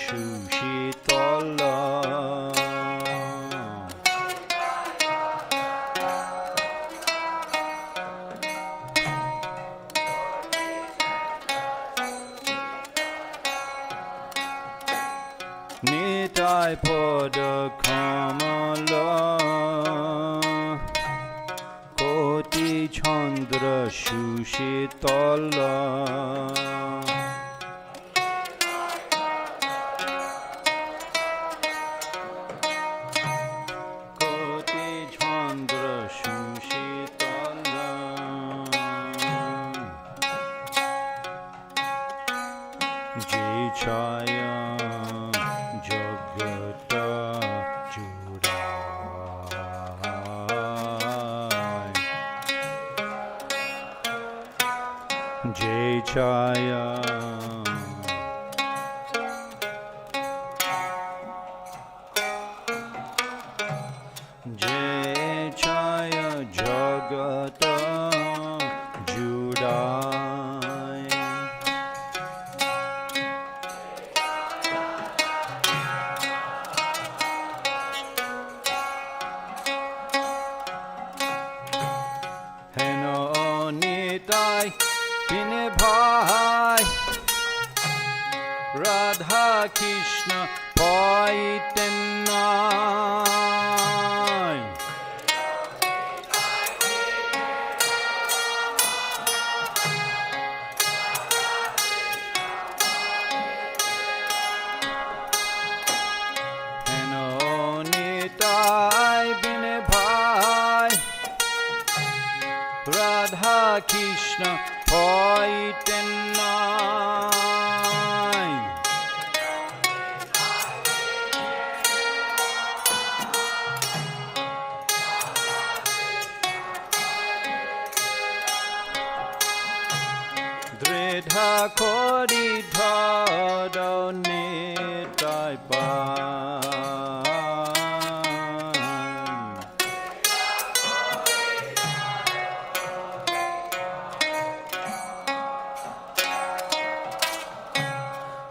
Sushitala Nitai Pada Kamala Koti Chandra Sushitala Koti Chandra Sushitala Jai Chaya Jagata Jurai Jai Chaya Jai Chaya Jagata Jurai Heno Nitai Bine Bhai Radha Krishna Paitanai Heno Nitai Bine Bhai Radha Krishna Paitanai Dridha Kori Dhado Nitai Pai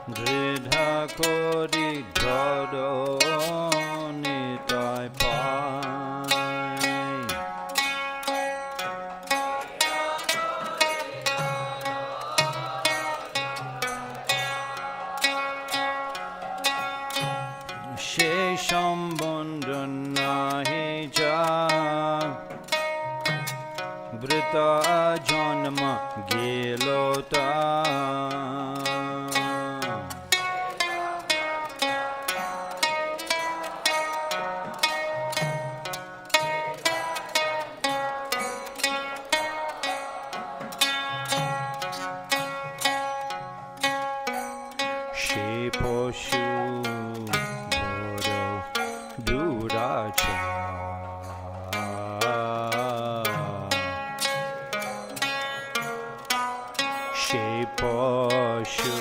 Dridha Kori Dhado Nitai Pai Shesham Bandhanahi Ja Brita Janma Gelota Poshu Boro Duracha She Poshu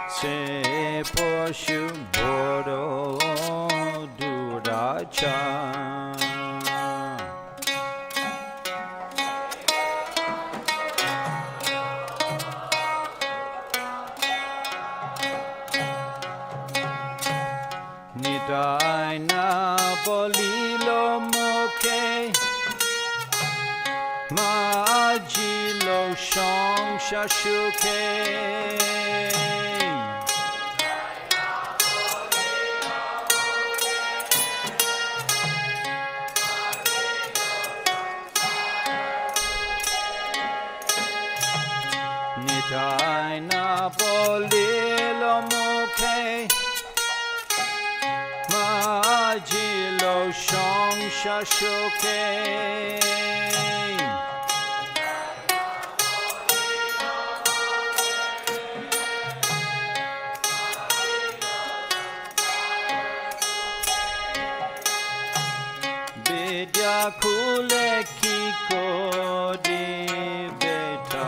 Se Poshu Boro Duracha Nitai na bolilo mokhe Majilo shong shashuke Nitai na bolilo mokhe Majilo shong shashuke Vidya kule kiko di beta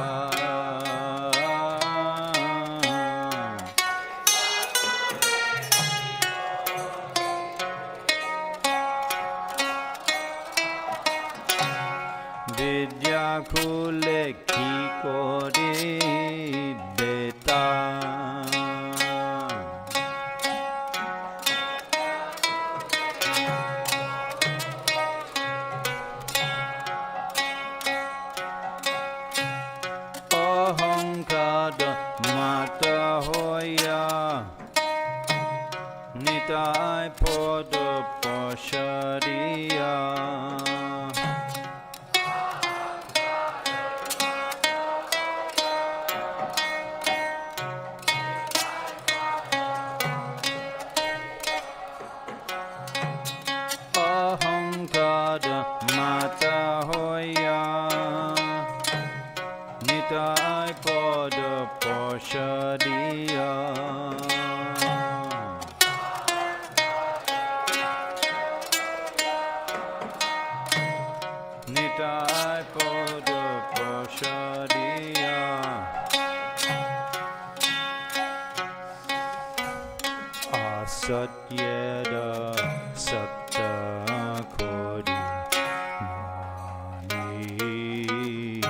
Vidya khule ki kore beta Ahankara mata hoya Nitai podo poshariya Ahankara mata hoya Nitai podo poshariya Nitai podo poshariya Asatyeda satta kodi mani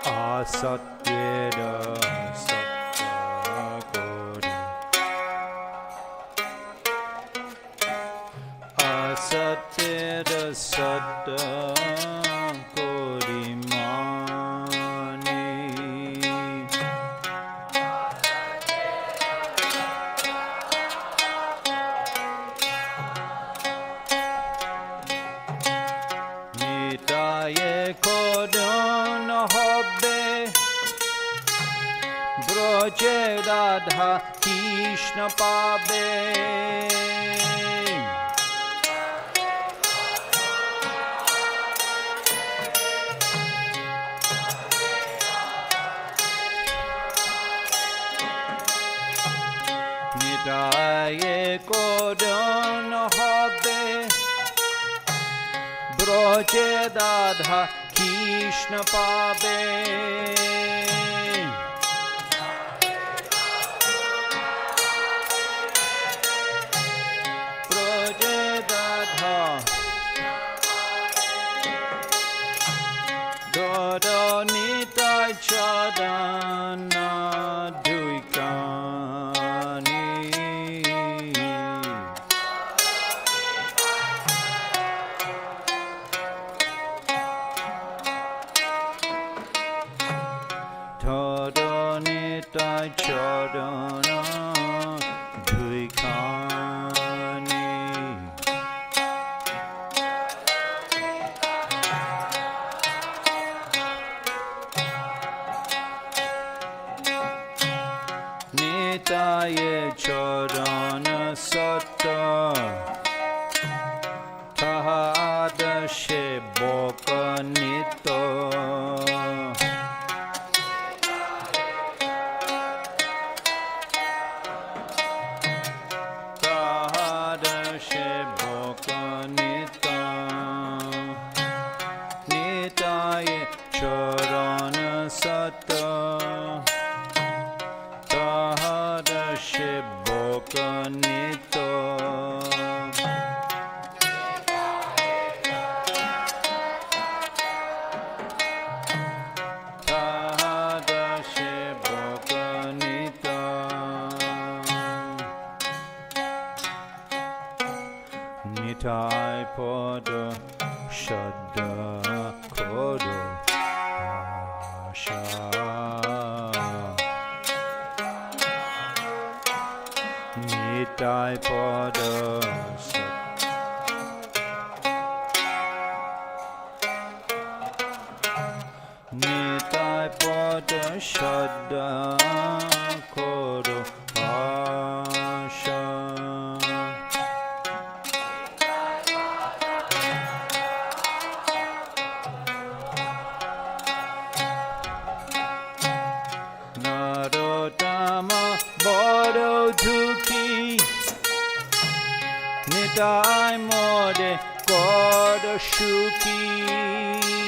Asatyeda satta kodi Asatyeda satta kodi mani Nitaye kodon hobbe Broje Radha Krishna pabe Nitaye kodon hobbe Broje Radha Krishna pabe Broje Radha Dodo Nitai Chadana Duikani Dodo Nitai Chadana Duikani Nitaye Chodana Satta Tahadashe Boka Nito Tahadashe Boka Nito Nitaye Chodana Satta Tahadashe Boka Nito Tahadashe Boka Nito Nitai Podo Shadda Kodo Asha Nitai Podo Nitai Podo Shadda Kodo Asha Narottama Bodo Duki Nitai Mode Kodo Shuki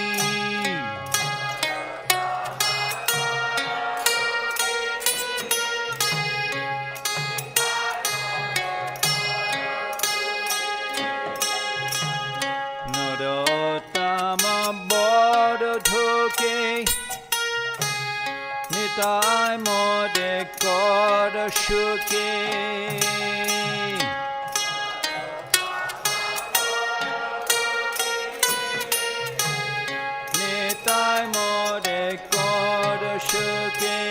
Narottama Bodhodhuki Nitai Mode Kodashuki Nitai Mode Kodashuki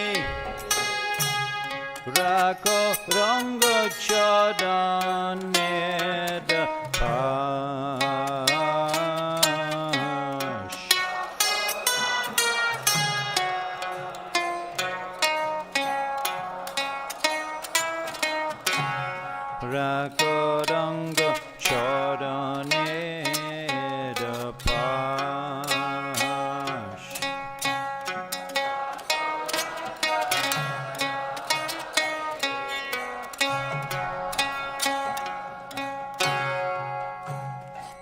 Rako Rango Chodan Neda Pash Rako Rango Chodan Neda Pash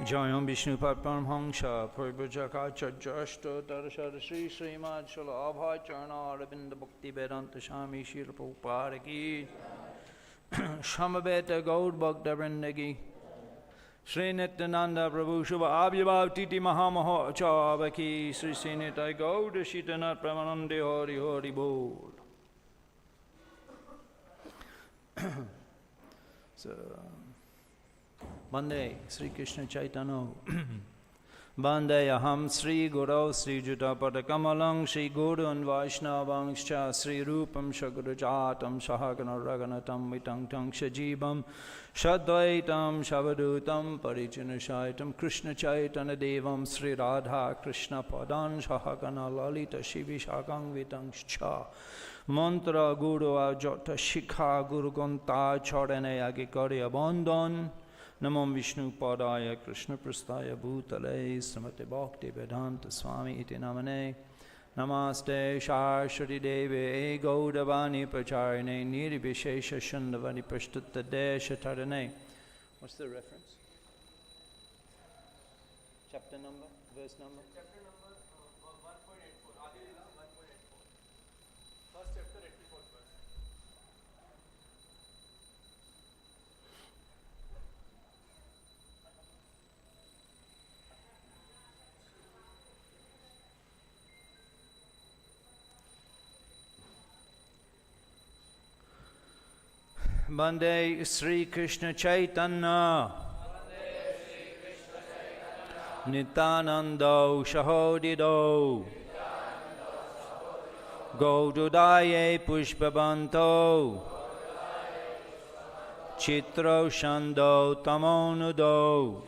Jayam Vishnu Paramhamsa Purvajakacharyashta Darashara Sri Srimad Shala Abhay Charna Aravinda Bhakti Vedanta Swami Srila Prabhupada Ki Shamaveta Gaur Bhakta Vrinda Ki Sri Nityananda Prabhu Shubha Abhibhav Titi Mahamaha Acharya Ki Sri Sri Nityananda Gaur Shitanath Pramanande Hari Hari Bol. So Bande Sri Krishna Chaitanya Bande Aham Sri Guru Sri Jutapada Kamalang Sri Guru and Vaishnavangscha Sri Rupam Shagurajatam Sahagana Raganatam Vitang Tang Shajibam Shadvaitam Shavadutam Parijinashaitam Krishna Chaitanya Devam Sri Radha Krishna Padan Sahagana Lalita Shivi Shakang Vitangscha Mantra Guru Ajota Shikha Guru Gonta Chorane Agikari Abandon Namam Vishnu Padaya Krishna Prastaya Bhutale Srimate Bhakti Vedanta Swami Iti Namane Namaste Shashwati Devi Gaudavani Pacharine Nirvishesha Shandavani Prashtutta Desha Tarane. What's the reference? Chapter number? Verse number? Chapter number 1.84. Adi Lila 1.84. First chapter 84th verse. Bande Sri Krishna Chaitanya Nityananda Shahodido Gaududaye Pushpabanto Chitro Shando Tamonudo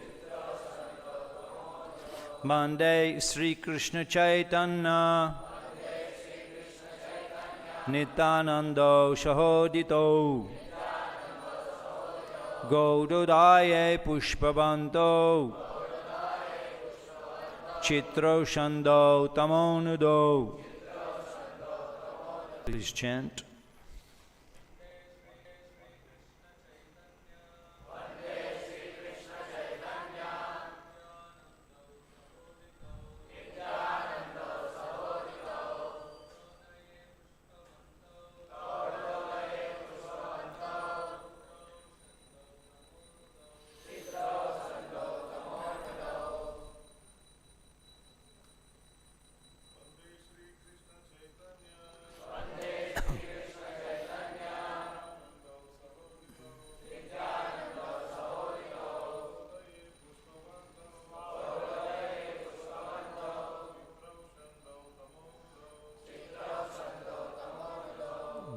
Bande Sri Krishna Chaitanya Nityananda Shahodito Gaududaye Pushpabanto Chitro Shando Tamonudo. Please chant.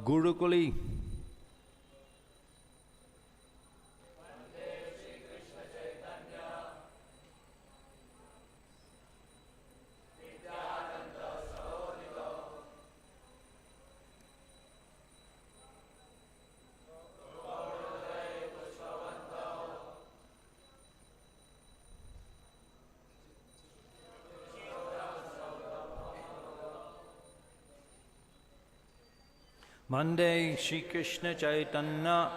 Gurukuli. Monday, Sri Krishna Chaitanya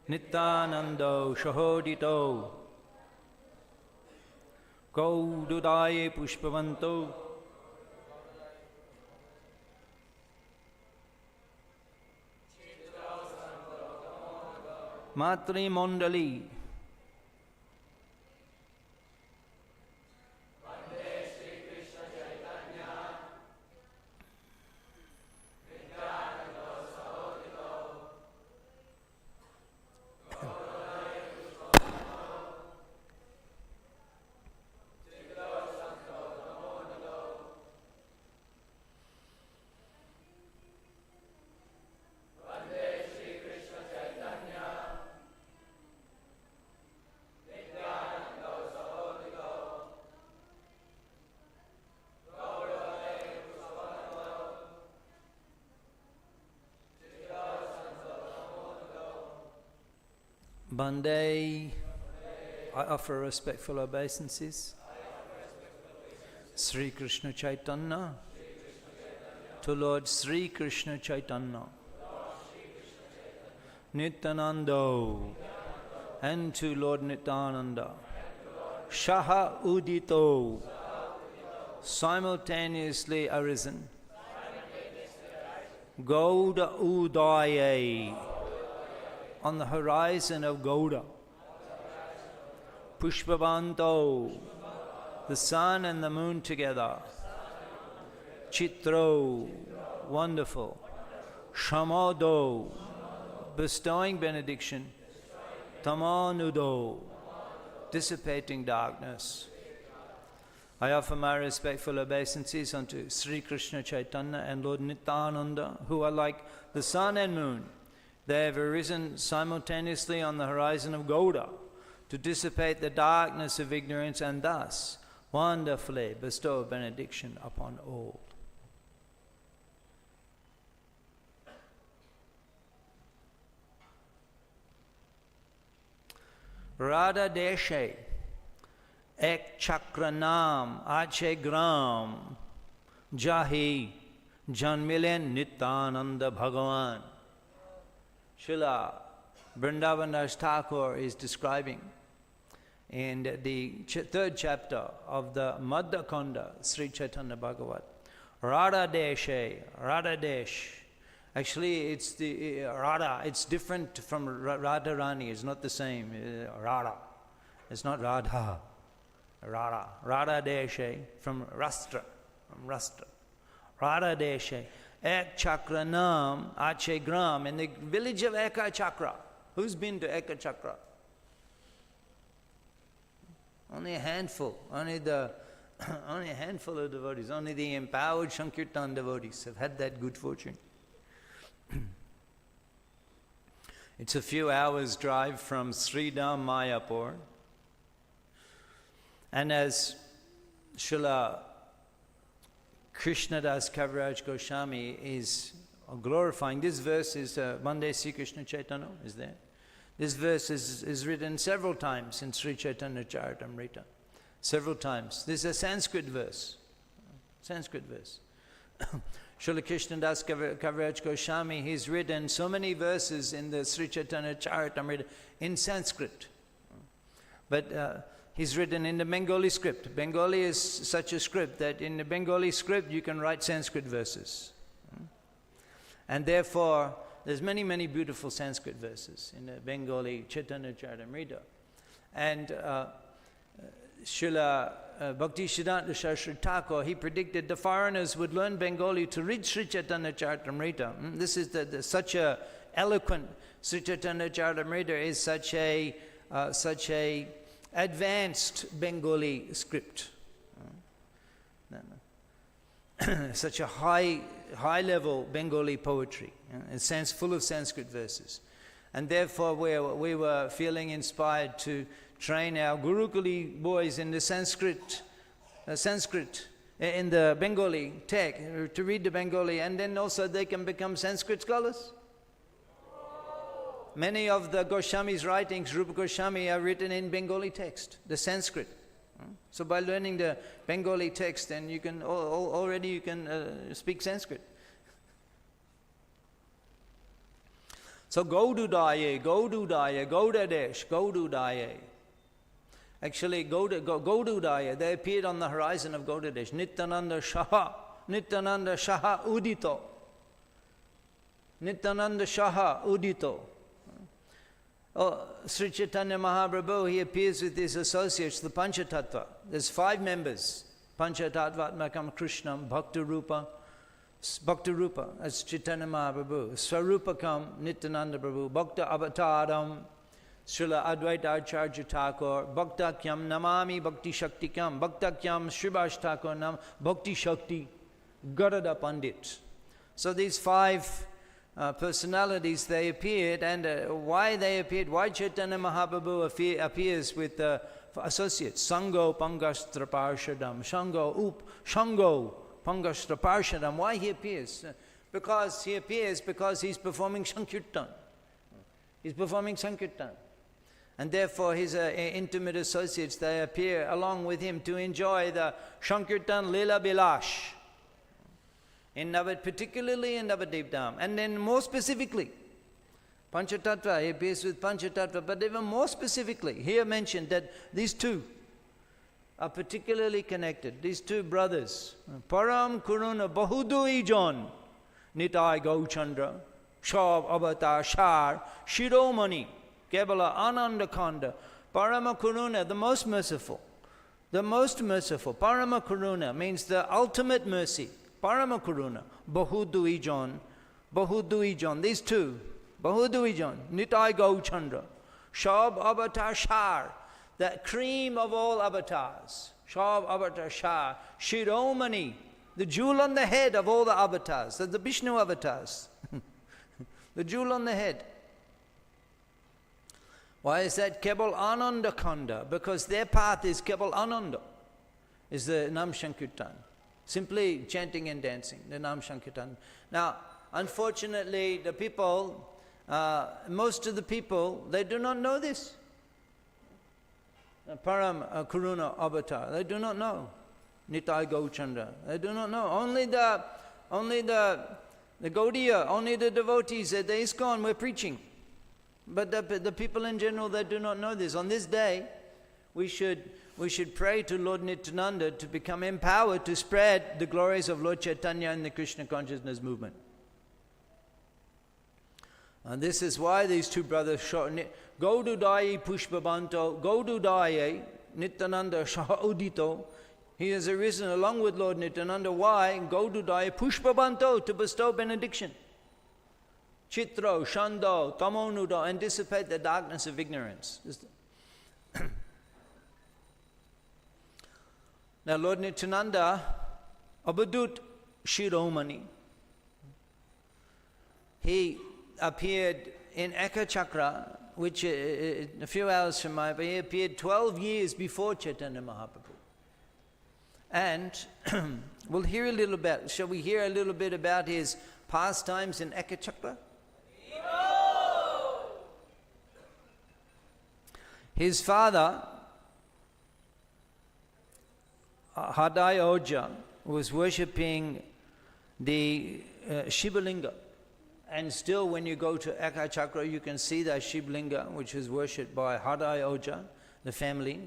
Nityananda Shahodito Gaududaye Pushpavanto Matri Mondali Bande, I offer respectful obeisances. Sri Krishna Chaitanya, to Lord Sri Krishna Chaitanya, Nityananda, and to Lord Nityananda, Shaha Udito, simultaneously arisen, Gauda Udaye, on the horizon of Gauda, Pushpavanto, the sun and the moon together, Chitro, wonderful, Shamado, bestowing benediction, Tamanudo, dissipating darkness. I offer my respectful obeisances unto Sri Krishna Chaitanya and Lord Nityananda, who are like the sun and moon. They have arisen simultaneously on the horizon of Gauda to dissipate the darkness of ignorance and thus wonderfully bestow benediction upon all. Radha Deshe, Ek Chakranam, Ache Gram, Jahi, Janmilen Nityananda Bhagavan. Srila Vrindavan Thakur is describing in the third chapter of the Madhya Khanda, Sri Chaitanya Bhagavat. Radha Deshe, Radha Desh. Actually, it's the Radha. It's different from Radha Rani. It's not the same. Radha. It's not Radha. Radha. Radha Deshe from Rastra. From Rastra. Radha Deshe. Ek Chakranam Ache Gram. In the village of Eka Chakra. Who's been to Eka Chakra? Only a handful. Only a handful of devotees. Only the empowered Sankirtan devotees have had that good fortune. It's a few hours' drive from Sridham Mayapur. And as Srila Krishnadas Kaviraj Goswami is glorifying, this verse is Vande Sri Krishna Chaitanya is there. This verse is written several times in Sri Chaitanya Charitamrita. Several times. This is a Sanskrit verse. Sanskrit verse. Srila Krishnadas Kaviraj Goswami, he's written so many verses in the Sri Chaitanya Charitamrita in Sanskrit. But he's written in the Bengali script. Bengali is such a script that in the Bengali script you can write Sanskrit verses. And therefore, there's many, many beautiful Sanskrit verses in the Bengali Chaitanya Charitamrita. And Srila Bhakti Siddhanta Shastri Thakur, he predicted the foreigners would learn Bengali to read Sri Chaitanya Charitamrita. This is such a eloquent, Sri Chaitanya Charitamrita is such a advanced Bengali script. Such a high-level Bengali poetry. It's full of Sanskrit verses. And therefore we were feeling inspired to train our Gurukuli boys in the Sanskrit, in the Bengali text, to read the Bengali, and then also they can become Sanskrit scholars. Many of the Goswami's writings, Rupa Goswami, are written in Bengali text, the Sanskrit. So by learning the Bengali text, then you can already you can speak Sanskrit. So Gaududaye, Gaudadesh, Gaududaye. Actually, Gaududaye, they appeared on the horizon of Gaudadesh. Nityananda Shaha Udito. Nityananda Shaha Udito. Oh, Sri Chaitanya Mahaprabhu, he appears with his associates, the Panchatattva. There's 5 members. Panchatattvatmakam Krishnam, Bhakti-rupa, that's Chaitanya Mahaprabhu. Swarupakam, Nityananda Prabhu, Bhakta Avataram, Srila Advaita Acharya Thakur, Bhaktakyam Namami Bhakti Shaktikam, Bhaktakyam Sribhash Thakur Nam, Bhakti Shakti, Garada Pandit. So these 5 personalities, they appeared, and why they appeared, why Chaitanya Mahaprabhu appears with associates, Sango Pangastra Parshadam, Shango Pangastra Parshadam. Why he appears? Because he's performing Sankirtan. He's performing Sankirtan. And therefore his intimate associates, they appear along with him to enjoy the Shankirtan Lila Bilash, particularly in Navadip Dham. And then more specifically, Panchatattva, he appears with Panchatattva, but even more specifically, here mentioned that these two are particularly connected, these two brothers. Param Kuruna Bahudui John, Nitai Gauchandra, Shav Avatar Shar, Shiromani, Kebala Ananda Kanda, Parama Kuruna, the most merciful. The most merciful. Parama Kuruna means the ultimate mercy. Parama Kuruna, Bahuduijon, Bahuduijon, these two, Bahuduijon, Nitai Gauchandra, Shab Avatar Shar, the cream of all avatars, Shab Avatar Shar, Shiromani, the jewel on the head of all the avatars, the Vishnu avatars, the jewel on the head. Why is that? Kebal Ananda Kanda, because their path is Kebal Ananda, is the Nam Sankirtan. Simply chanting and dancing, the Nam Sankirtan. Now, unfortunately, the people, most of the people, they do not know this. Param Kuruna Avatar, they do not know. Nitai Gauchandra, they do not know. Only the Gaudiya, only the devotees at the ISKCON we're preaching. But the people in general, they do not know this. On this day, we should pray to Lord Nityananda to become empowered to spread the glories of Lord Chaitanya and the Krishna consciousness movement. And this is why these two brothers, Gaududayi Pushpabanto, Gaududayi Nityananda Udito, he has arisen along with Lord Nityananda. Why? Gaududayi Pushpabanto, to bestow benediction. Chitro, Shando, Tamonudo, and dissipate the darkness of ignorance. Now Lord Nityananda, Abadut Shiromani, he appeared in Ekachakra, which a few hours from my, he appeared 12 years before Chaitanya Mahaprabhu. And we'll hear a little bit, shall we hear a little bit about his pastimes in Ekachakra? His father, Hadayoja, was worshipping the Shivalinga. And still when you go to Ekachakra, you can see that Shivalinga, which is worshipped by Hadayoja, the family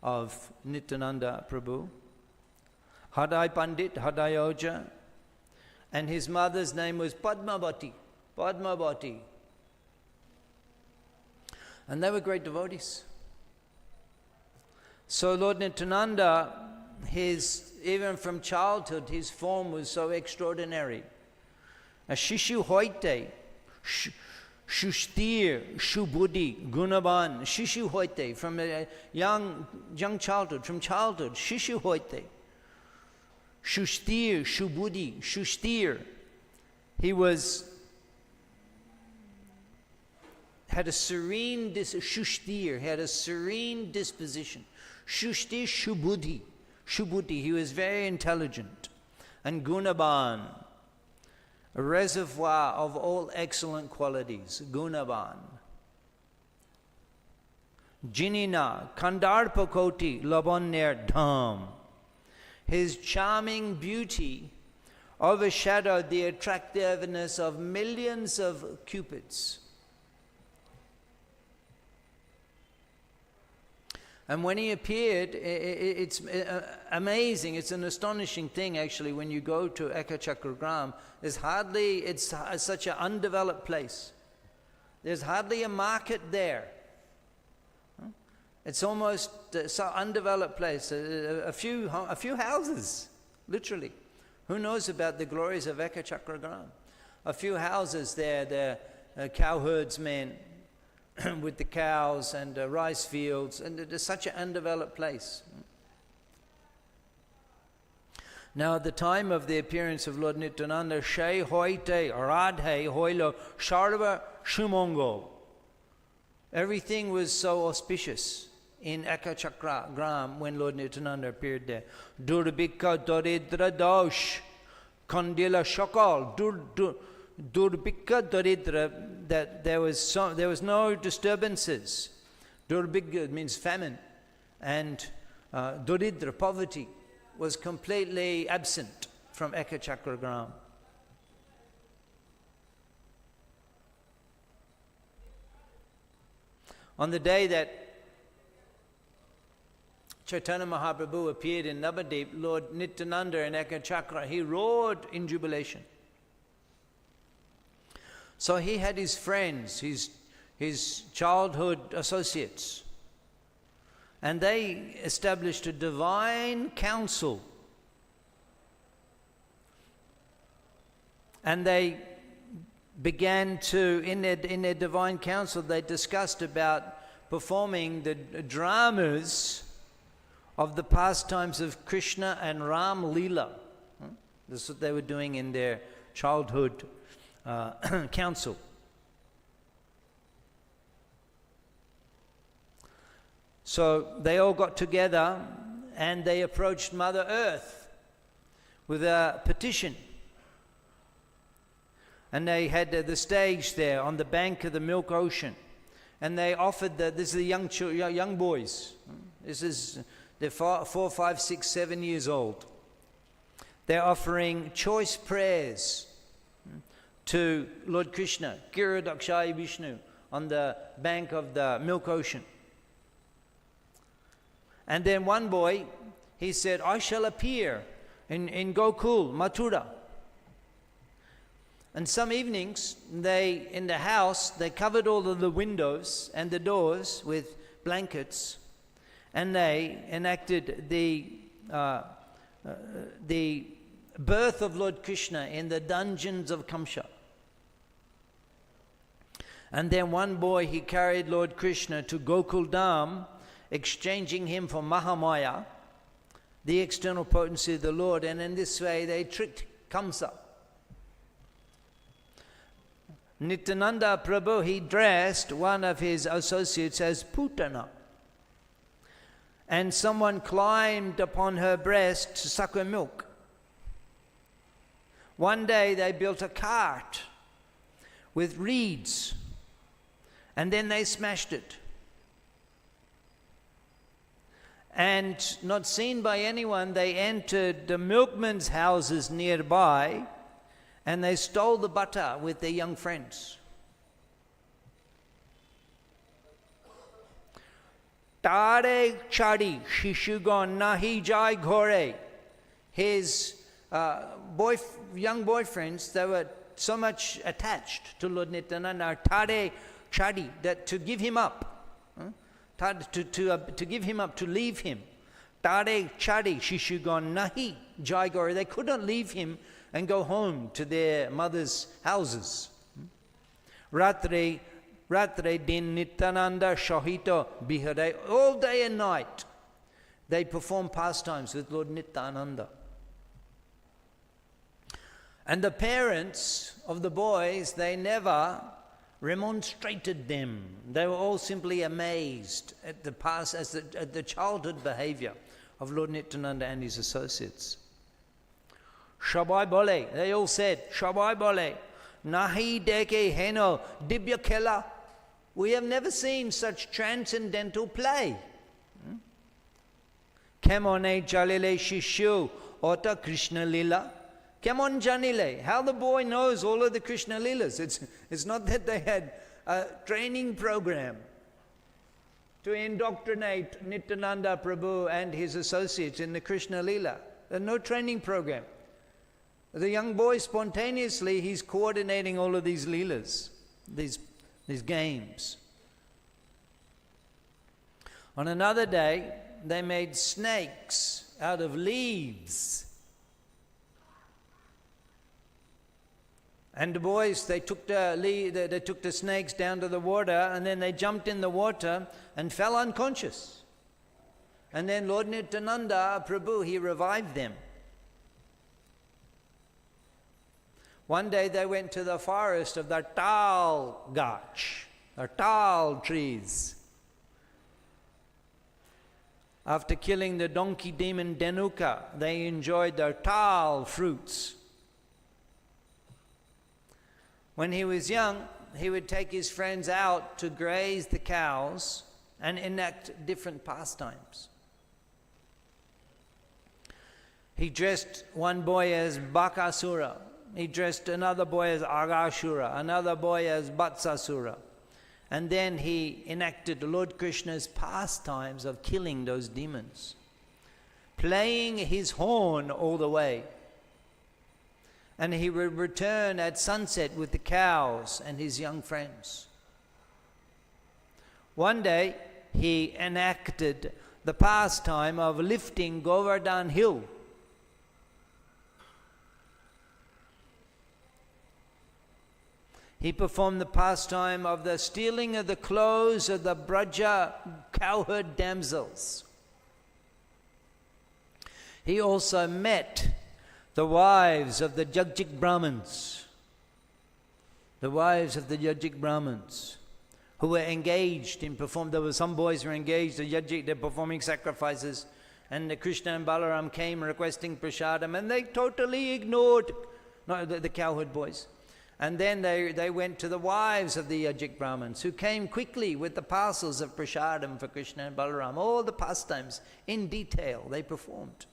of Nityananda Prabhu. Hadai Pandit, Hadayoja, and his mother's name was Padmavati. Padmavati. And they were great devotees. So Lord Nityananda, even from childhood, his form was so extraordinary. A Shishu Hoite, Shushtir, Shubudi, Gunaban, Shishu Hoite, from a young childhood, Shishu Hoite. Shushtir, Shubudi, Shushtir. He had a serene disposition. Shushti Shubhuti, he was very intelligent. And Gunaban, a reservoir of all excellent qualities, Gunaban. Jinina, Kandarpakoti, Labanner Dham. His charming beauty overshadowed the attractiveness of millions of cupids. And when he appeared, it's amazing, it's an astonishing thing actually when you go to Ekachakra Gram. It's such an undeveloped place. There's hardly a market there. It's almost so undeveloped place, a few houses, literally. Who knows about the glories of Ekachakra Gram? A few houses there, the cowherdsmen with the cows and rice fields, and it is such an undeveloped place. Now at the time of the appearance of Lord Nityananda, Shai Hoite, Radhe, Hoilo, Sharva, Shumongo. Everything was so auspicious in Ekachakra Gram when Lord Nityananda appeared there. Durbika Doridra Dosh, Kandila Shakal, Durbika Doridra, that there was no disturbances. Durbigya means famine, and Duridra, poverty, was completely absent from Ekachakragram. On the day that Chaitanya Mahaprabhu appeared in Navadip, Lord Nityananda in Ekachakra, he roared in jubilation. So he had his friends, his childhood associates, and they established a divine council. And they began to, in their divine council, they discussed about performing the dramas of the pastimes of Krishna and Ram Leela. This is what they were doing in their childhood council. So they all got together and they approached Mother Earth with a petition. And they had the stage there on the bank of the Milk Ocean. And they offered this is the young boys. They're 4, 5, 6, 7 years old. They're offering choice prayers to Lord Krishna, Kiradakshaya Vishnu, on the bank of the Milk Ocean. And then one boy, he said, I shall appear in Gokul, Mathura. And some evenings, in the house, they covered all of the windows and the doors with blankets, and they enacted the birth of Lord Krishna in the dungeons of Kamsa. And then one boy, he carried Lord Krishna to Gokul Dham, exchanging him for Mahamaya, the external potency of the Lord, and in this way they tricked Kamsa. Nityananda Prabhu, he dressed one of his associates as Putana. And someone climbed upon her breast to suck her milk. One day they built a cart with reeds, and then they smashed it. And not seen by anyone, they entered the milkmen's houses nearby, and they stole the butter with their young friends. Tare chadi shishugon nahi jai ghore. His young boyfriends, they were so much attached to Lord Nityananda, tare chadi, that to give him up, to give him up, to leave him. Tare chadi shishugon nahi jai ghore. They could not leave him and go home to their mother's houses. Ratre din Nityananda shahito bihare. All day and night they perform pastimes with Lord Nityananda. And the parents of the boys, they never remonstrated them. They were all simply amazed at the childhood behavior of Lord Nityananda and his associates. Shabai bole, they all said, Shabai bole, nahi deke heno dibya khela. We have never seen such transcendental play. Kemone jalile shishu ota Krishna lila. Kemon janile. How the boy knows all of the Krishna lilas. It's not that they had a training program to indoctrinate Nityananda Prabhu and his associates in the Krishna lila. There's no training program. The young boy spontaneously, he's coordinating all of these leelas, these games. On another day, they made snakes out of leaves. And the boys, they took the snakes down to the water, and then they jumped in the water and fell unconscious. And then Lord Nityananda Prabhu, he revived them. One day they went to the forest of the tal gach, the tal trees. After killing the donkey demon Denuka, they enjoyed the tal fruits. When he was young, he would take his friends out to graze the cows and enact different pastimes. He dressed one boy as Bakasura. He dressed another boy as Agashura, another boy as Vatsasura. And then he enacted Lord Krishna's pastimes of killing those demons, playing his horn all the way. And he would return at sunset with the cows and his young friends. One day, he enacted the pastime of lifting Govardhan Hill. He performed the pastime of the stealing of the clothes of the Braja cowherd damsels. He also met the wives of the Jagjik Brahmins. The wives of the Jagjik Brahmins who were engaged in performing. There were some boys who were engaged, the Yajik, they're performing sacrifices, and the Krishna and Balaram came requesting prasadam, and they totally ignored the cowherd boys. And then they went to the wives of the Yajik Brahmins, who came quickly with the parcels of prasadam for Krishna and Balaram. All the pastimes in detail they performed.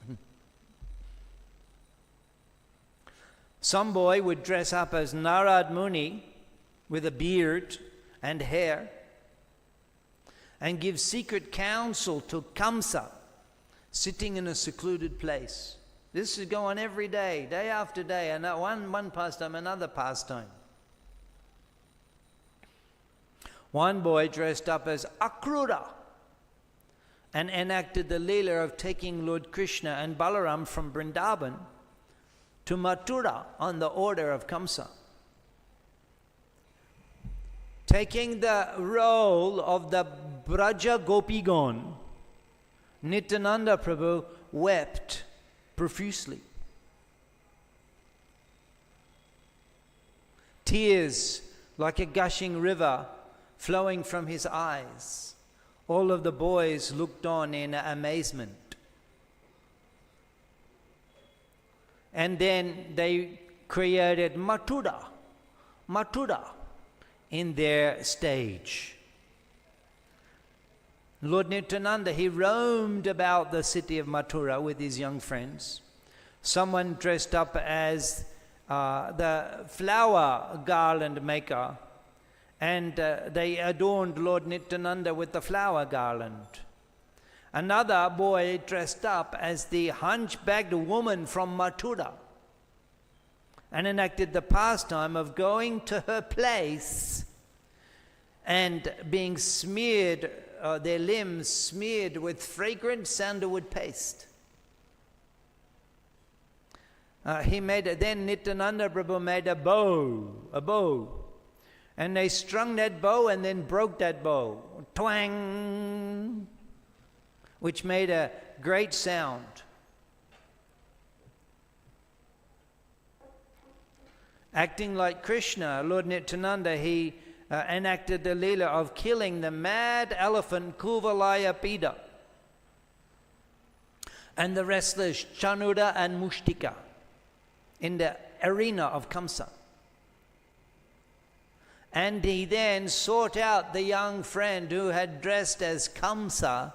Some boy would dress up as Narad Muni with a beard and hair and give secret counsel to Kamsa, sitting in a secluded place. This would go on every day, day after day, and one pastime, another pastime. One boy dressed up as Akrura and enacted the Leela of taking Lord Krishna and Balaram from Vrindavan to Mathura on the order of Kamsa. Taking the role of the Braja Gopigon, Nityananda Prabhu wept profusely. Tears like a gushing river flowing from his eyes. All of the boys looked on in amazement. And then they created Mathura in their stage. Lord Nityananda, he roamed about the city of Mathura with his young friends. Someone dressed up as the flower garland maker, and they adorned Lord Nityananda with the flower garland. Another boy dressed up as the hunchbacked woman from Mathura and enacted the pastime of going to her place and being smeared, their limbs smeared with fragrant sandalwood paste. Then Nityananda Prabhu made a bow, and they strung that bow and then broke that bow, twang, which made a great sound. Acting like Krishna, Lord Nityananda, he enacted the Leela of killing the mad elephant Kuvalaya Pida and the wrestlers Chanuda and Mushtika in the arena of Kamsa. And he then sought out the young friend who had dressed as Kamsa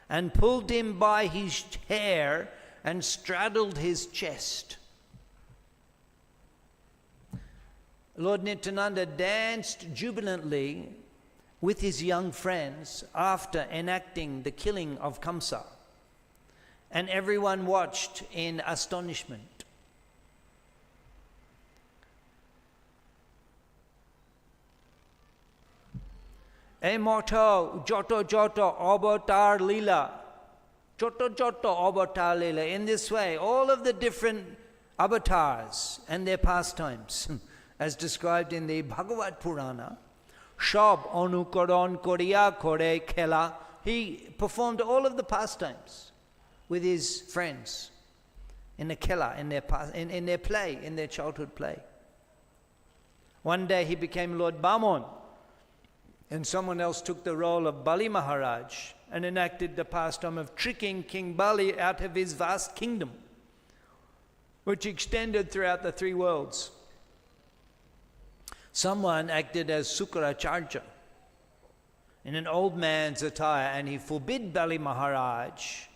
and pulled him by his hair and straddled his chest. Lord Nityananda danced jubilantly with his young friends after enacting the killing of Kamsa, and everyone watched in astonishment. Emoto joto joto avatar lila, joto joto avatar lila. In this way, all of the different avatars and their pastimes, as described in the Bhagavad Purana, Shab Anukaran Koriya Kore Khela, he performed all of the pastimes with his friends in the Khela, in their play, in their childhood play. One day he became Lord Bamon, and someone else took the role of Bali Maharaj and enacted the pastime of tricking King Bali out of his vast kingdom, which extended throughout the three worlds. Someone acted as Sukracharya in an old man's attire, and he forbid Bali Maharaj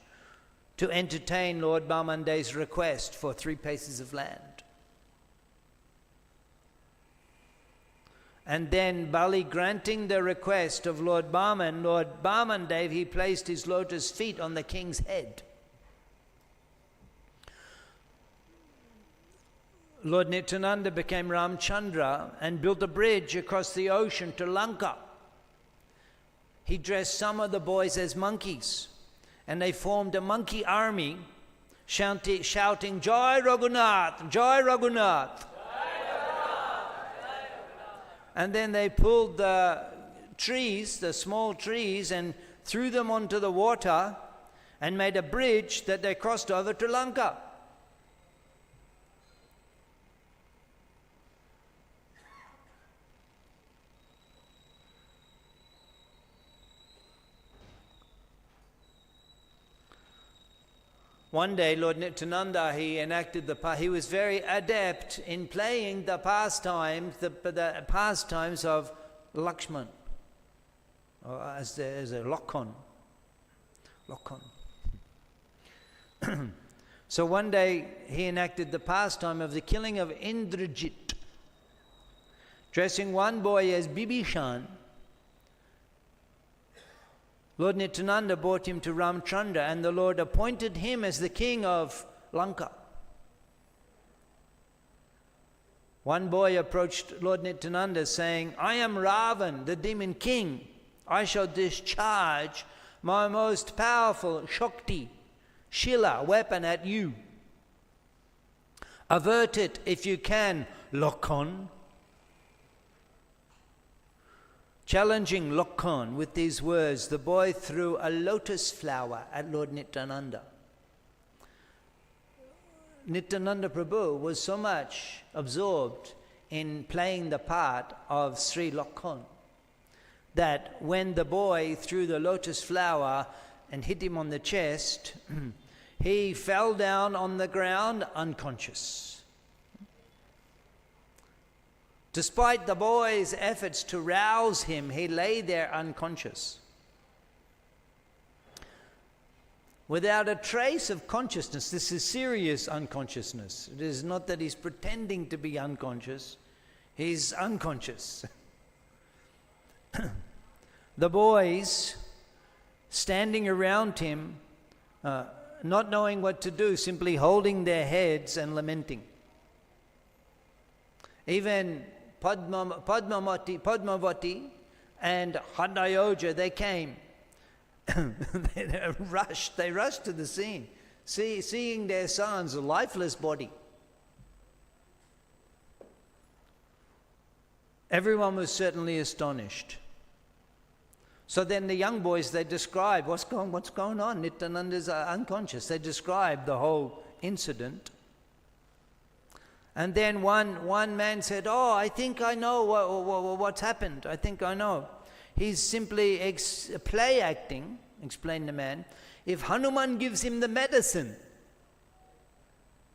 to entertain Lord Bamande's request for 3 paces of land. And then Bali granting the request of Lord Bamandev, he placed his lotus feet on the king's head. Lord Nityananda became Ramchandra and built a bridge across the ocean to Lanka. He dressed some of the boys as monkeys, and they formed a monkey army shouting, Jai Raghunath, Jai Raghunath. And then they pulled the trees, the small trees, and threw them onto the water and made a bridge that they crossed over to Lanka. One day, Lord Nityananda, he was very adept in playing the pastimes, the pastimes of Lakshman, or as a Lokon. So one day, he enacted the pastime of the killing of Indrajit, dressing one boy as Bibhishan. Lord Nityananda brought him to Ramchandra, and the Lord appointed him as the king of Lanka. One boy approached Lord Nityananda saying, I am Ravan, the demon king. I shall discharge my most powerful Shakti, Shila, weapon at you. Avert it if you can, Lokon. Challenging Lokon with these words, the boy threw a lotus flower at Lord Nityananda. Nityananda Prabhu was so much absorbed in playing the part of Sri Lokon that when the boy threw the lotus flower and hit him on the chest, he fell down on the ground unconscious. Despite the boy's efforts to rouse him, he lay there unconscious, without a trace of consciousness. This is serious unconsciousness. It is not that he's pretending to be unconscious. He's unconscious. The boys standing around him, not knowing what to do, simply holding their heads and lamenting. Even Padmavati and Hadayoja, they came. They rushed to the scene, seeing their son's lifeless body. Everyone was certainly astonished. So then the young boys, they described what's going on. Nityananda's unconscious. They described the whole incident. And then one man said, oh, I think I know what's happened. I think I know. He's simply play acting, explained the man. If Hanuman gives him the medicine,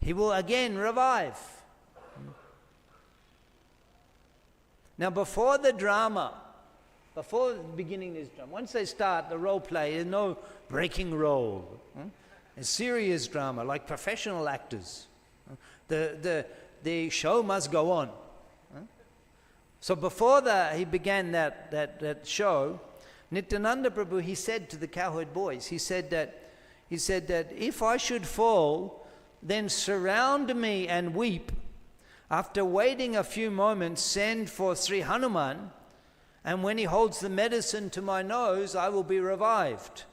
he will again revive. Now before the beginning of this drama, once they start the role play, there's no breaking role. It's serious drama, like professional actors. The show must go on. So before he began that show, Nityananda Prabhu, he said to the cowherd boys, he said that if I should fall, then surround me and weep. After waiting a few moments, send for Sri Hanuman, and when he holds the medicine to my nose, I will be revived.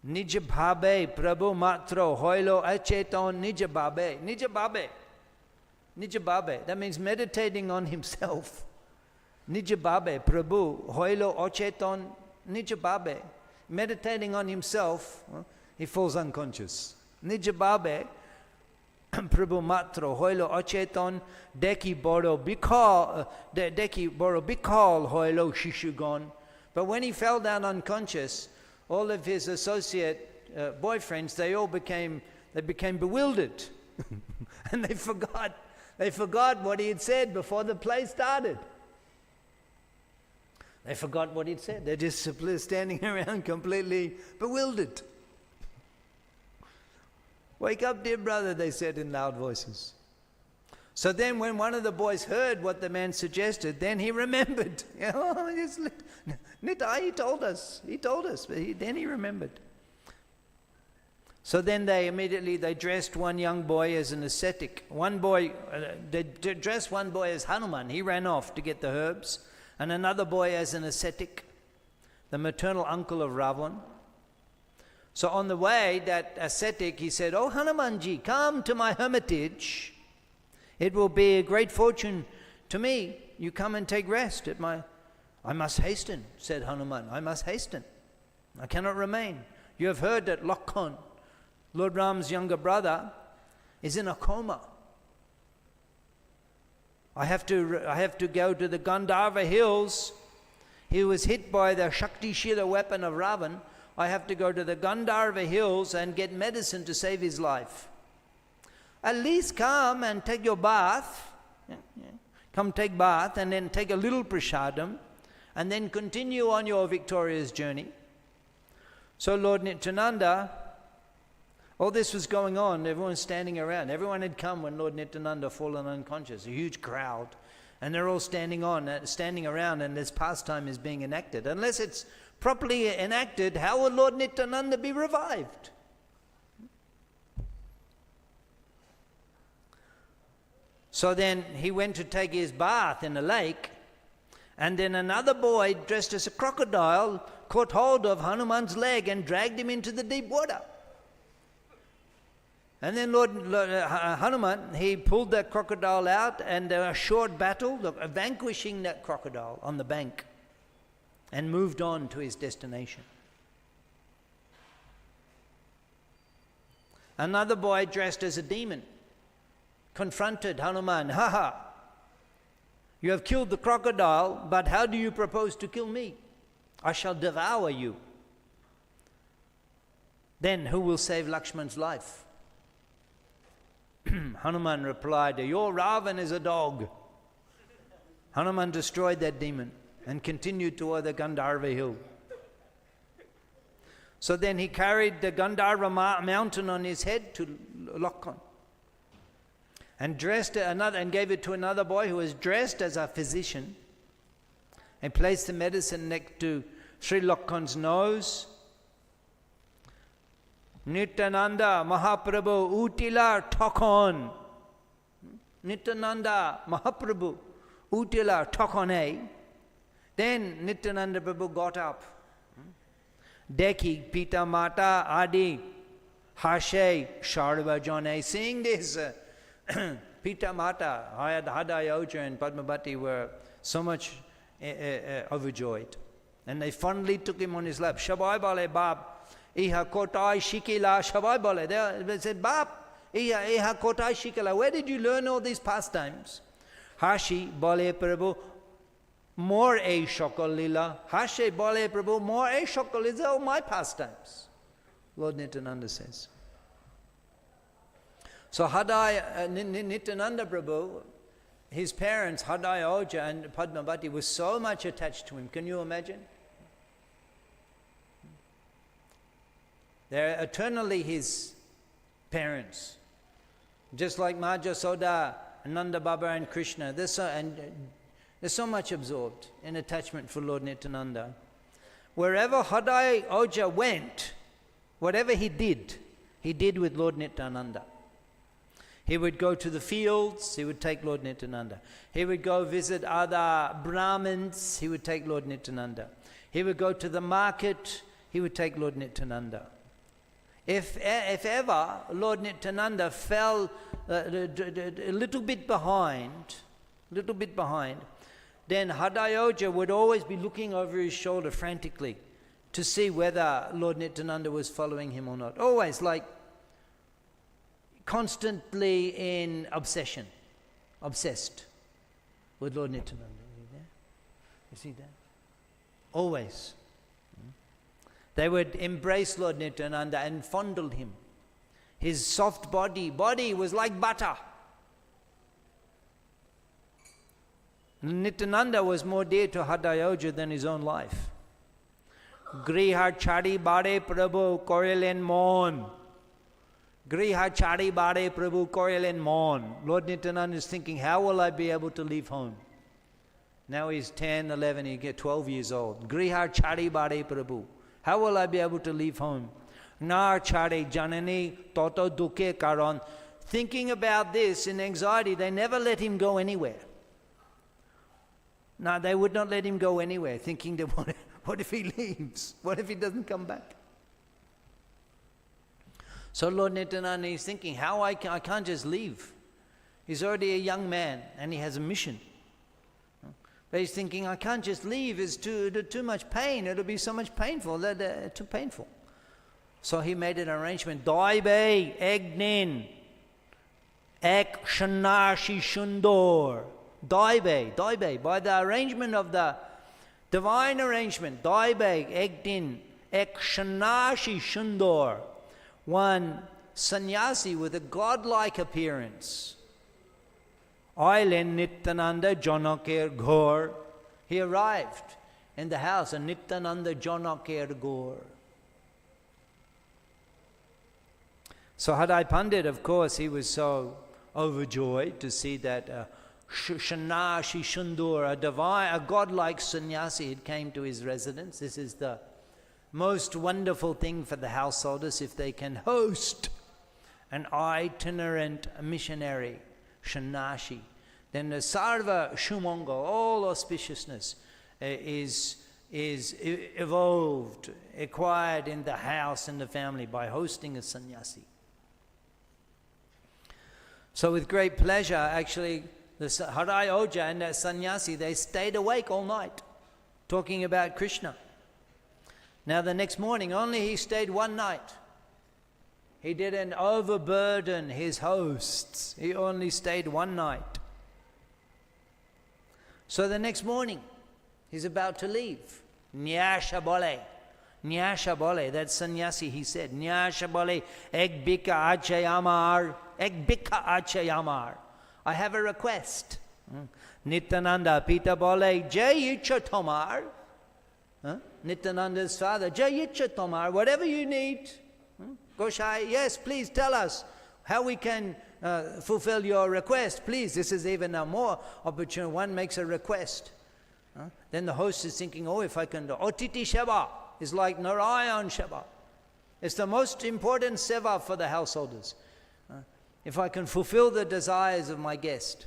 Nija bhabe Prabhu matro hoilo acheton nija bhabe. Nija bhabe. Nija bhabe. That means meditating on himself. Nija bhabe Prabhu hoilo acheton nija bhabe. Meditating on himself, he falls unconscious. Nija bhabe Prabhu matro hoilo acheton deki boro bikal hoilo shishugon. But when he fell down unconscious, all of his associate boyfriends, they became bewildered. And they forgot They forgot what he had said before the play started. They forgot what he'd said. They're just simply standing around completely bewildered. Wake up, dear brother, they said in loud voices. So then when one of the boys heard what the man suggested, then he remembered. Nita, he told us, but then he remembered. So then they dressed one young boy as an ascetic. They dressed one boy as Hanuman. He ran off to get the herbs. And another boy as an ascetic, the maternal uncle of Ravan. So on the way, that ascetic, he said, "Oh Hanumanji, come to my hermitage. It will be a great fortune to me. You come and take rest at my..." "I must hasten," said Hanuman. "I must hasten. I cannot remain. You have heard that Lakhan, Lord Ram's younger brother, is in a coma. I have to go to the Gandharva hills. He was hit by the Shakti Shila weapon of Ravan. I have to go to the Gandharva hills and get medicine to save his life. At least come and take your bath. Come take bath and then take a little prasadam and then continue on your victorious journey." So Lord Nityananda, all this was going on, everyone's standing around. Everyone had come when Lord Nityananda fallen unconscious, a huge crowd. And they're all standing around, and this pastime is being enacted. Unless it's properly enacted, how will Lord Nityananda be revived? So then he went to take his bath in a lake, and then another boy dressed as a crocodile caught hold of Hanuman's leg and dragged him into the deep water. And then Lord Hanuman, he pulled that crocodile out, and a short battle, vanquishing that crocodile on the bank, and moved on to his destination. Another boy dressed as a demon confronted Hanuman. "Ha! You have killed the crocodile, but how do you propose to kill me? I shall devour you. Then who will save Lakshman's life?" Hanuman replied, "Your Ravan is a dog." Hanuman destroyed that demon and continued toward the Gandharva hill. So then he carried the Gandharva mountain on his head to Lakhan and gave it to another boy who was dressed as a physician, and placed the medicine next to Sri Lakhan's nose. Nityananda Mahaprabhu Utila Thakon. Nityananda Mahaprabhu Utila Thakone. Then Nityananda Prabhu got up. Dekhi Pita Mata Adi Hashe Sharvajane. Seeing this, Pita Mata, Hadayoja and Padmavati were so much overjoyed. And they fondly took him on his lap. Shabai Bale Bab. Iha kotai shikila shabai bole. They said, "Bap, iha kotai shikila. Where did you learn all these pastimes?" Hashi bole Prabhu, more a shokal lila. Hashi bole Prabhu, more a shokal. These are all my pastimes, Lord Nityananda says. So Nityananda Prabhu, his parents, Hadayoja and Padmavati, were so much attached to him. Can you imagine? They're eternally his parents. Just like Maja Soda, Nanda Baba and Krishna. They're so much absorbed in attachment for Lord Nityananda. Wherever Hadai Oja went, whatever he did with Lord Nityananda. He would go to the fields, he would take Lord Nityananda. He would go visit other Brahmins, he would take Lord Nityananda. He would go to the market, he would take Lord Nityananda. If ever Lord Nityananda fell a little bit behind, then Hadayoja would always be looking over his shoulder frantically to see whether Lord Nityananda was following him or not. Always, like constantly in obsessed with Lord Nityananda. You see that? Always. They would embrace Lord Nityananda and fondle him. His soft body was like butter. Nityananda was more dear to Hadayoja than his own life. Griha chari bare Prabhu korilen mon. Griha chari bare Prabhu korilen mon. Lord Nityananda is thinking, how will I be able to leave home? Now he's 10, 11, he get 12 years old. Griha chari bare Prabhu. How will I be able to leave home? Na chari janani toto duke karan. Thinking about this in anxiety, they never let him go anywhere. No, they would not let him go anywhere, thinking that what if he leaves? What if he doesn't come back? So Lord Nityananda is thinking, I can't just leave. He's already a young man and he has a mission. But he's thinking, I can't just leave, it's too much pain, it'll be so much painful, too painful. So he made an arrangement, Daibe Egnin Ek Shanashi Shundor. Daibe, by the arrangement of the divine arrangement, Daibe Egdin Ek Shanashi Shundor, one sannyasi with a godlike appearance. Ailen Nityananda Jonaker Ghor. He arrived in the house of Nityananda Jonaker Ghor. So Hadai Pandit, of course, he was so overjoyed to see that Shanashi Shundur, a godlike sannyasi, had came to his residence. This is the most wonderful thing for the householders, if they can host an itinerant missionary, Shanashi. Then the Sarva Shumanga, all auspiciousness, is evolved, acquired in the house and the family by hosting a sannyasi. So with great pleasure, actually, the Harai Oja and that sannyasi, they stayed awake all night, talking about Krishna. Now the next morning, only he stayed one night. He didn't overburden his hosts. He only stayed one night. So the next morning, he's about to leave. Nyasha bole, that sannyasi, he said, Nyasha bole, ek bika achayamar, ek bika achayamar. I have a request. Nityananda Pita bole, jai icha tomar. Nityananda's father, jai icha tomar, whatever you need. Goshai, yes, please tell us how we can fulfill your request. Please, this is even a more opportune. One makes a request. Then the host is thinking, if I can do Otiti Seva is like Narayan Seva. It's the most important seva for the householders. If I can fulfill the desires of my guest.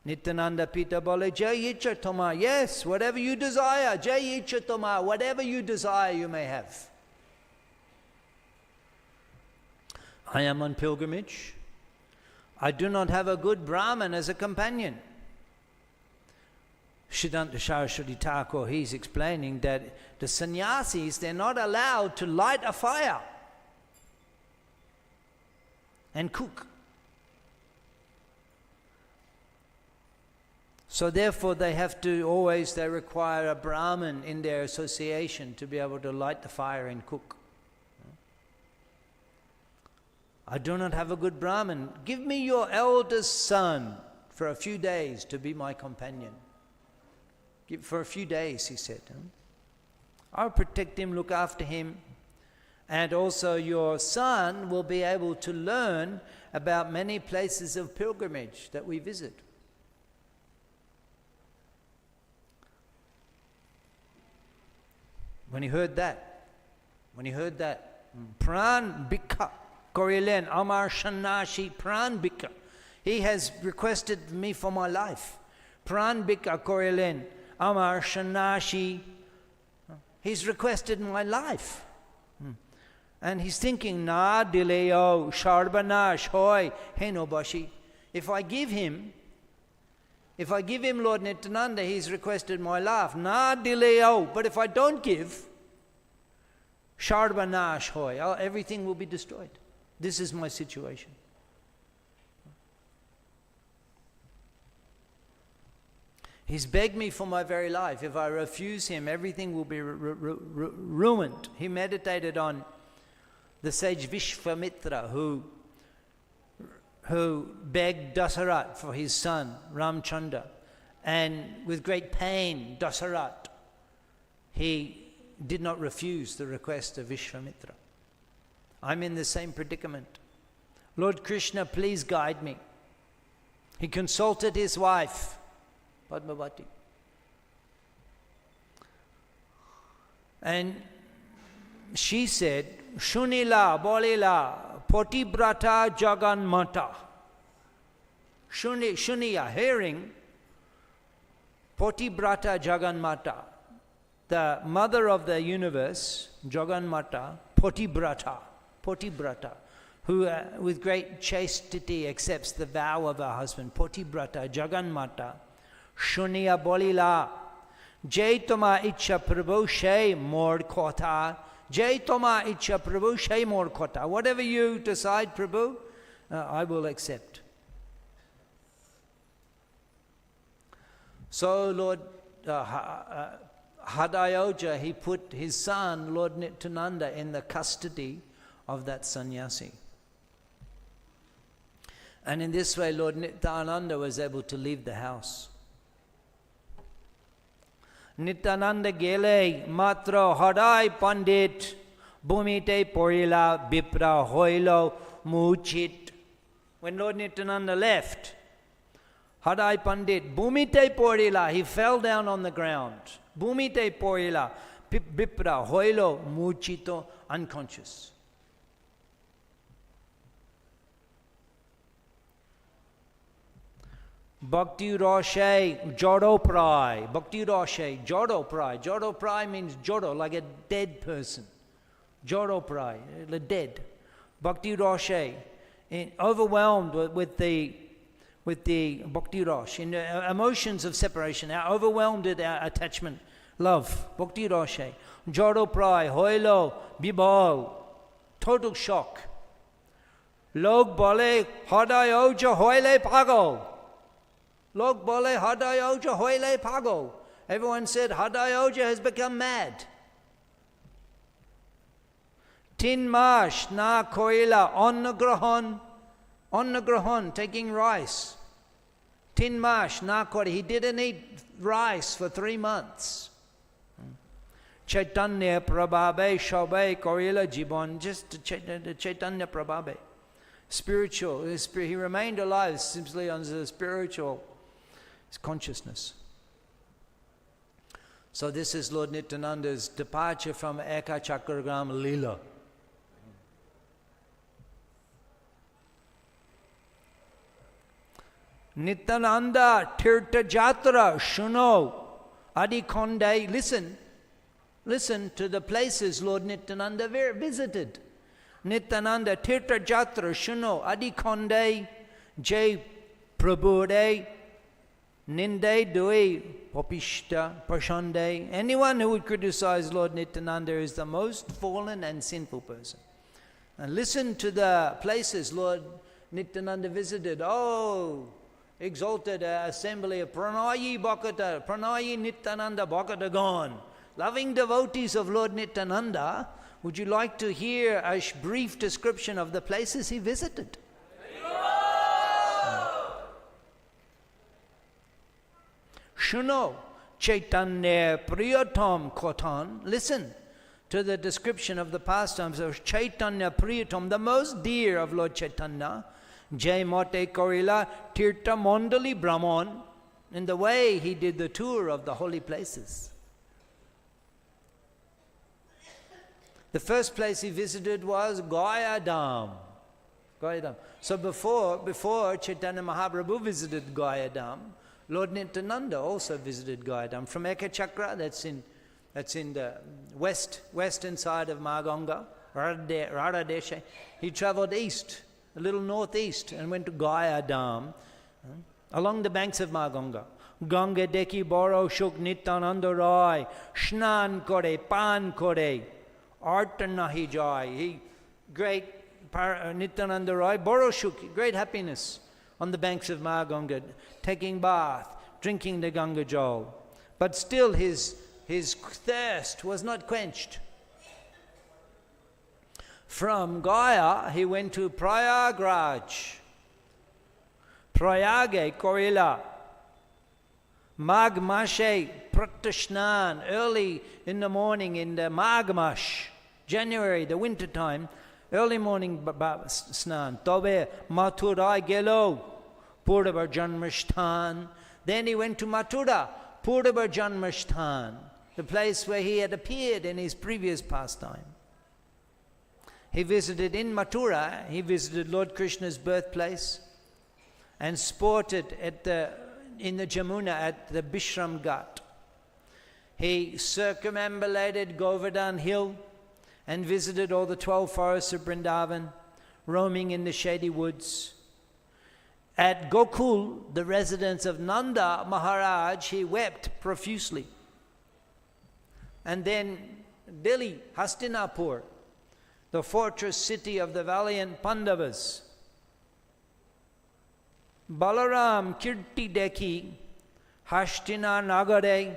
Nityananda Pita bole, jai icha tomar. Yes, whatever you desire, jai icha tomar. Whatever you desire, you may have. I am on pilgrimage. I do not have a good Brahmin as a companion. Siddhanta Saraswati Thakur, he's explaining that the sannyasis, they're not allowed to light a fire and cook. So therefore they require a Brahmin in their association to be able to light the fire and cook. I do not have a good Brahmin. Give me your eldest son for a few days to be my companion. For a few days, he said. I'll protect him, look after him. And also your son will be able to learn about many places of pilgrimage that we visit. When he heard that, Pran Bikha Korilen Amar Shanashi Pran Bikha. He has requested me for my life. Pran Bikha Korilen Amar Shanashi. He's requested my life. And he's thinking, Na dileo sharbanash hoy henobashi. If I give him Lord Nityananda, he's requested my life. Na dileo. But if I don't give, sharbanash hoy, everything will be destroyed. This is my situation. He's begged me for my very life. If I refuse him, everything will be ruined. He meditated on the sage Vishvamitra who begged Dasarat for his son Ramchandra And with great pain, Dasarat, he did not refuse the request of Vishwamitra. I'm in the same predicament. Lord Krishna, please guide me. He consulted his wife, Padmavati. And she said, Shunila, Bolila, Potibrata Jaganmata. Shuniya, hearing, Potibrata Jaganmata, the mother of the universe, Jaganmata, Potibrata, who with great chastity accepts the vow of her husband, Potibrata, Jaganmata, Shuniya Bolila, Jai Toma Icha Prabhu Shay Mor Kota, Jai Toma Icha Prabhu Shay Mor Kota. Whatever you decide, Prabhu, I will accept. So Lord Hadayoja, he put his son, Lord Nityananda, in the custody of that sannyasi. And in this way, Lord Nityananda was able to leave the house. Nityananda gele matra hadai pandit bhumite porila bipra hoilo muchit. When Lord Nityananda left, Hadai Pandit, Bhumite Porila, he fell down on the ground. Bhumite Porila, Bipra, Hoilo, Muchito, unconscious. Bhakti Roshe, Jodo Prai. Bhakti Roshe, Jodo Prai. Jodo Prai means Jodo, like a dead person. Jodo Prai, the dead. Bhakti Roshe, overwhelmed with the Bhakti Rosh, in emotions of separation, overwhelmed with our attachment, love, Bhakti Roshe, Jodo Prai, Hoilo, Bibal, total shock. Log Bole, Hadai Oja, Hoile Pago. Log Bole, Hadai Oja, Hoile Pago. Everyone said Hadai Oja has become mad. Tin Mash, Na Koila, Onnagrahon, taking rice. Tin Mash, Na Koila, he didn't eat rice for 3 months. Chaitanya Prabhu, Shabai, Koila, Jibon, just Chaitanya Prabhu. Spiritual, he remained alive simply under the spiritual consciousness. So this is Lord Nityananda's departure from Eka Chakragram Leela. Nityananda Tirtha Jatra Shuno Adi Konde. Listen to the places Lord Nityananda visited. Nityananda Tirtha Jatra Shuno Adi Konde Jai Prabhude Ninde Dui Popishta Prashande. Anyone who would criticize Lord Nityananda is the most fallen and sinful person. And listen to the places Lord Nityananda visited. Oh, exalted assembly of Pranayi Bhakata, Pranayi Nityananda Bhakatagon. Loving devotees of Lord Nityananda, would you like to hear a brief description of the places he visited? Shuno Chaitanya Priyatam Kotan. Listen to the description of the pastimes of Chaitanya Priyatam, the most dear of Lord Chaitanya. Jai Mate Korila Tirtha Mondali Brahman, in the way he did the tour of the holy places. The first place he visited was Gayadam. So before Chaitanya Mahaprabhu visited Gayadam, Lord Nityananda also visited Gayadam. From Eka Chakra, that's in the western side of Maganga, Radha, he travelled east, a little northeast, and went to Gayadam, along the banks of Maganga. Ganga Deki Boro Shuk Nityananda Rai, Shnan Kore, Pan Kore, Artanahi Jai. He great Nityananda Rai, Boro Shuk, great happiness on the banks of Maganga, taking bath, drinking the Ganga Jal. But still his thirst was not quenched. From Gaya, he went to Prayagraj, Prayage, Korila, Magh Mashe Pratasnan, early in the morning in the Magh Mash, January, the winter time, early morning snan. Tobe Mathura gelo, Purdabar Janmashtan. Then he went to Mathura, Purdabar Janmashtan, the place where he had appeared in his previous pastime. He visited in Mathura, he visited Lord Krishna's birthplace and sported in the Jamuna at the Bishram Ghat. He circumambulated Govardhan Hill and visited all the 12 forests of Vrindavan, roaming in the shady woods. At Gokul, the residence of Nanda Maharaj, he wept profusely. And then Delhi, Hastinapur, the fortress city of the valiant Pandavas. Balaram Kirti Dekhi, Hastina Nagare.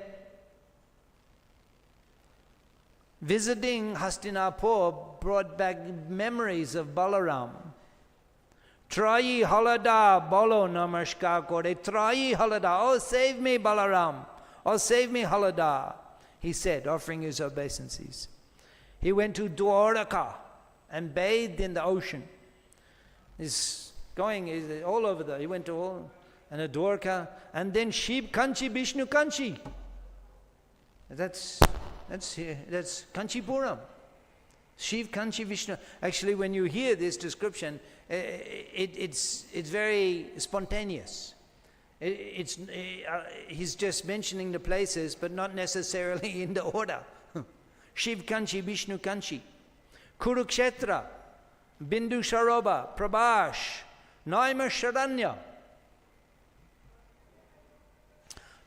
Visiting Hastinapur brought back memories of Balaram. Trayi halada bolo namaskar kore. Trayi halada, oh save me Balaram, oh save me halada, he said, offering his obeisances. He went to Dwaraka and bathed in the ocean. He's all over there. He went to all, and a Dwarka, and then Shiv Kanchi Vishnu Kanchi. That's Kanchipuram. Shiv Kanchi Vishnu. Actually, when you hear this description, it's very spontaneous. He's just mentioning the places, but not necessarily in the order. Shiv Kanchi, Vishnu Kanchi, Kurukshetra, Bindu Saroba, Prabhash, Naimisharanya.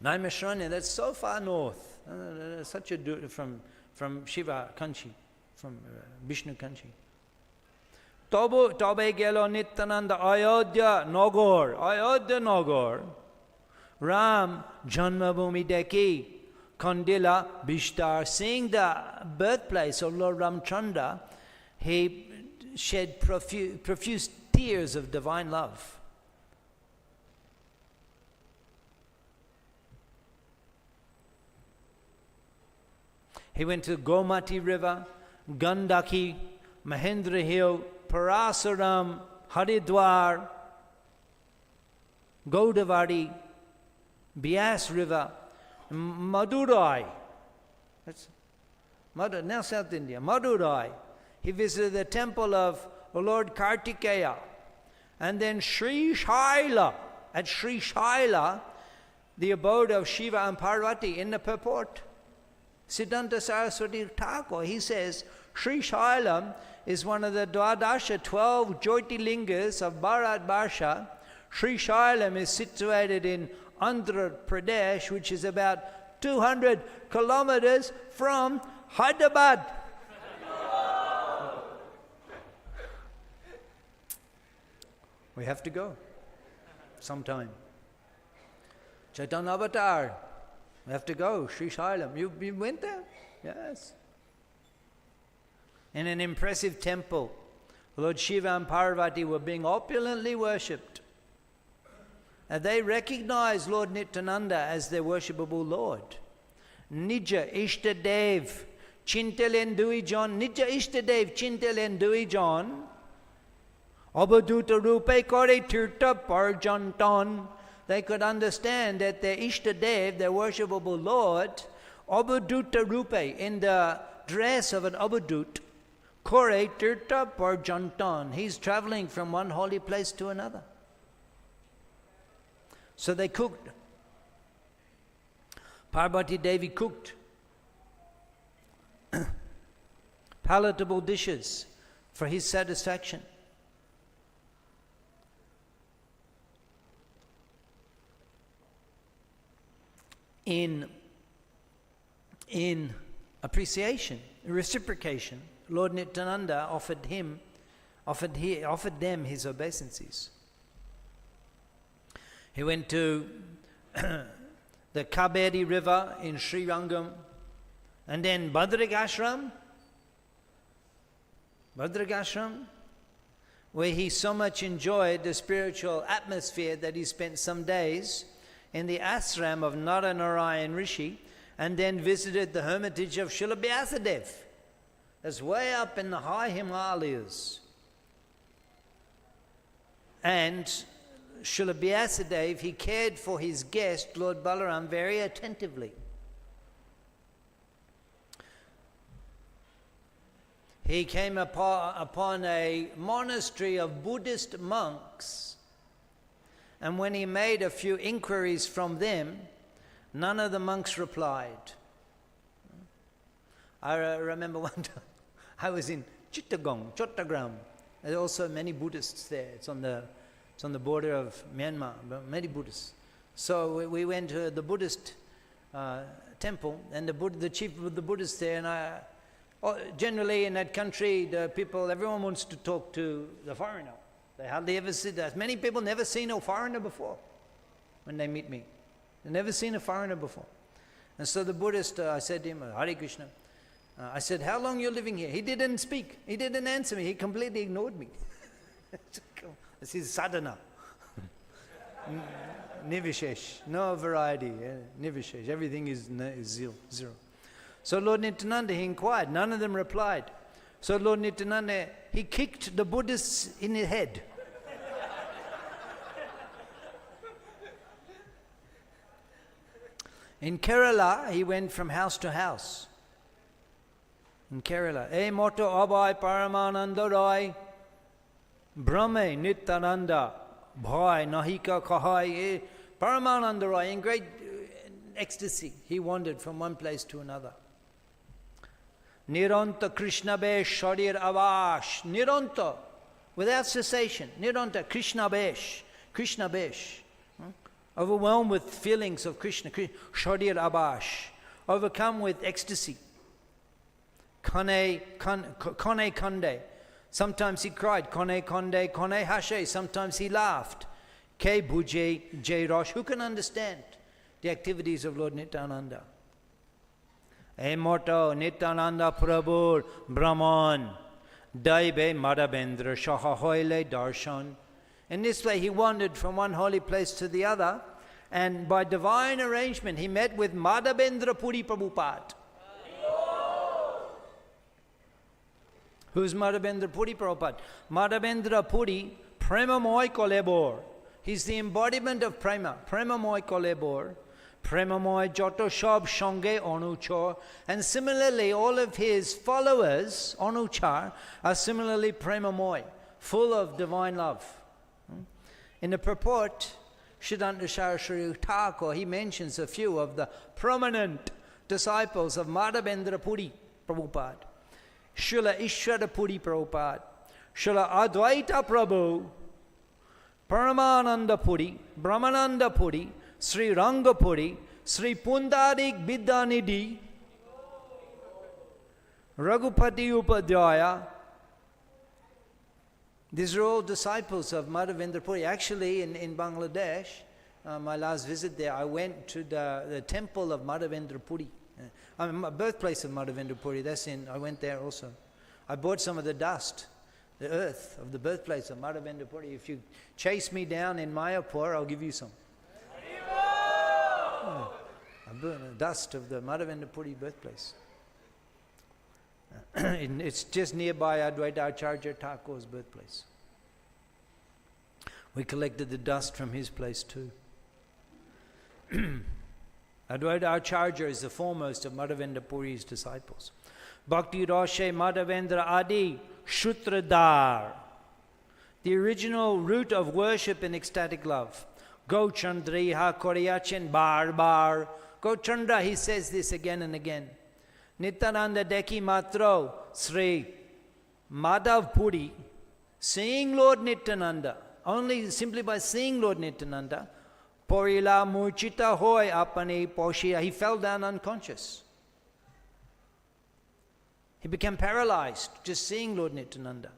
Naimisharanya, that's so far north. Such a from Shiva Kanchi, from Vishnu Kanchi. Tobe gelo Nityananda Ayodhya Nagor, Ram Janmabhumi Deki, Kandila Bishtar. Seeing the birthplace of Lord Ramchandra, he shed profuse tears of divine love. He went to Gomati River, Gandaki, Mahendra Hill, Parasaram, Haridwar, Godavari, Bias River, Madurai. That's now South India. Madurai. He visited the temple of Lord Kartikeya. And then Sri Shaila. At Sri Shaila, the abode of Shiva and Parvati, in the purport, Siddhanta Saraswati Thakur, he says, Sri Shailam is one of the Dwadasha, 12 Jyotirlingas of Bharat Barsha. Sri Shailam is situated in Andhra Pradesh, which is about 200 kilometers from Hyderabad. We have to go sometime. Chaitanya Avatar, we have to go. Sri Shailam, you went there? Yes. In an impressive temple, Lord Shiva and Parvati were being opulently worshipped. And they recognized Lord Nityananda as their worshipable Lord. Nija Ishtadev Chintelen Duijon, Nija Ishtadev Chintelen Duijon, Abhaduta Rupe Kore Tirta Parjantan. They could understand that their Ishtadev, their worshipable Lord, Abhaduta Rupe, in the dress of an Abhadut, Kore Tirta Parjantan. He's traveling from one holy place to another. So they cooked. Parvati Devi cooked palatable dishes for his satisfaction. In appreciation, reciprocation, Lord Nityananda offered them his obeisances. He went to the Kaveri River in Sri Rangam, and then Bhadragashram, where he so much enjoyed the spiritual atmosphere that he spent some days. in the ashram of Naranarayan Rishi, and then visited the hermitage of Srila Vyasadeva. That's way up in the high Himalayas. And Srila Vyasadeva, he cared for his guest, Lord Balaram, very attentively. He came upon a monastery of Buddhist monks, and when he made a few inquiries from them, none of the monks replied. I remember one time I was in Chittagong. There are also many Buddhists there. It's on the border of Myanmar, many Buddhists. So we went to the Buddhist temple, and the chief of the Buddhists there, and generally in that country, everyone wants to talk to the foreigner. They hardly ever see that. Many people never seen a foreigner before when they meet me. They've never seen a foreigner before. And so the Buddhist, I said to him, Hare Krishna. I said, how long are you living here? He didn't speak. He didn't answer me. He completely ignored me. This is sadhana. Nivishesh. No variety. Nivishesh. Everything is zero. So Lord Nityananda, he inquired. None of them replied. So Lord Nityananda, he kicked the Buddhists in the head. In Kerala, he went from house to house. In Kerala, E Moto Abai Paramananda Rai, Brahme Nityananda, Bhai Nahika Kahai, Paramananda Rai, in great ecstasy, he wandered from one place to another. Niranta Krishna Besh Sharir Avash, Niranta, without cessation, Niranta Krishna Besh, overwhelmed with feelings of Krishna, Sharir Avash, overcome with ecstasy. Kane Kande, sometimes he cried, Kane Kande, Kane Hashe, sometimes he laughed. Ke Bhuje Jai Rosh, who can understand the activities of Lord Nityananda? Emoto Nityananda Prabhu Brahman Daibe Madhavendra Shaha Hoile Darshan. In this way he wandered from one holy place to the other, and by divine arrangement he met with Madhavendra Puri Prabhupada. Who's Madhavendra Puri Prabhupada? Madhavendra Puri, Premamoy Kolebor. He's the embodiment of Prema, Premamoy Kolebor, Premamoy Joto Shab Shange Anuchar. And similarly, all of his followers, Anuchar, are similarly Premamoy, full of divine love. In the purport, Siddhanta Saraswati Thakur, he mentions a few of the prominent disciples of Madhavendra Puri Prabhupada. Srila Ishwara Puri Prabhupada, Srila Advaita Prabhu, Paramananda Puri, Brahmananda Puri, Sri Ranga Puri, Sri Pundarik Bidyanidhi, Raghupati Upadhyaya. These are all disciples of Madhavendra Puri. Actually, in Bangladesh, my last visit there, I went to the temple of Madhavendra Puri. Birthplace of Madhavendra Puri, I went there also. I bought some of the dust, the earth of the birthplace of Madhavendra Puri. If you chase me down in Mayapur, I'll give you some. I bought the dust of the Madhavendra Puri birthplace. It's just nearby Advaita Acharya Thakur's birthplace. We collected the dust from his place too. Advaita Acharya is the foremost of Madhavendra Puri's disciples. Bhakti Rashe Madhavendra Adi Shutradar, the original root of worship in ecstatic love. Go Chandri Ha Koryachen Bar Bar. Go Chandra, he says this again and again. Nityananda Deki Matro Sri Madhav Puri, seeing Lord Nityananda, only simply by seeing Lord Nityananda, Porila Murchita Hoy Apani Poshia, he fell down unconscious. He became paralyzed just seeing Lord Nityananda.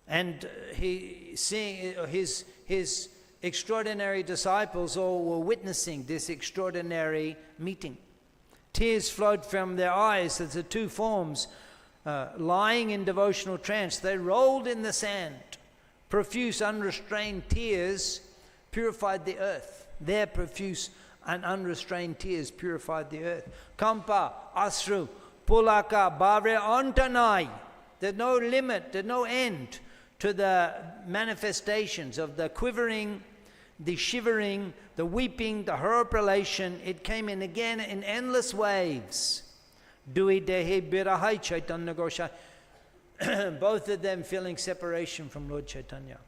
And his extraordinary disciples all were witnessing this extraordinary meeting. Tears flowed from their eyes as the two forms, lying in devotional trance, they rolled in the sand, profuse, unrestrained tears purified the earth. Their profuse and unrestrained tears purified the earth. Kampa, Asru, Pulaka, Bhavre, Antanai. There's no limit, there's no end to the manifestations of the quivering, the shivering, the weeping, the horripilation. It came in again in endless waves. Dui Dehi Birahai Chaitanya Gosha. Both of them feeling separation from Lord Chaitanya.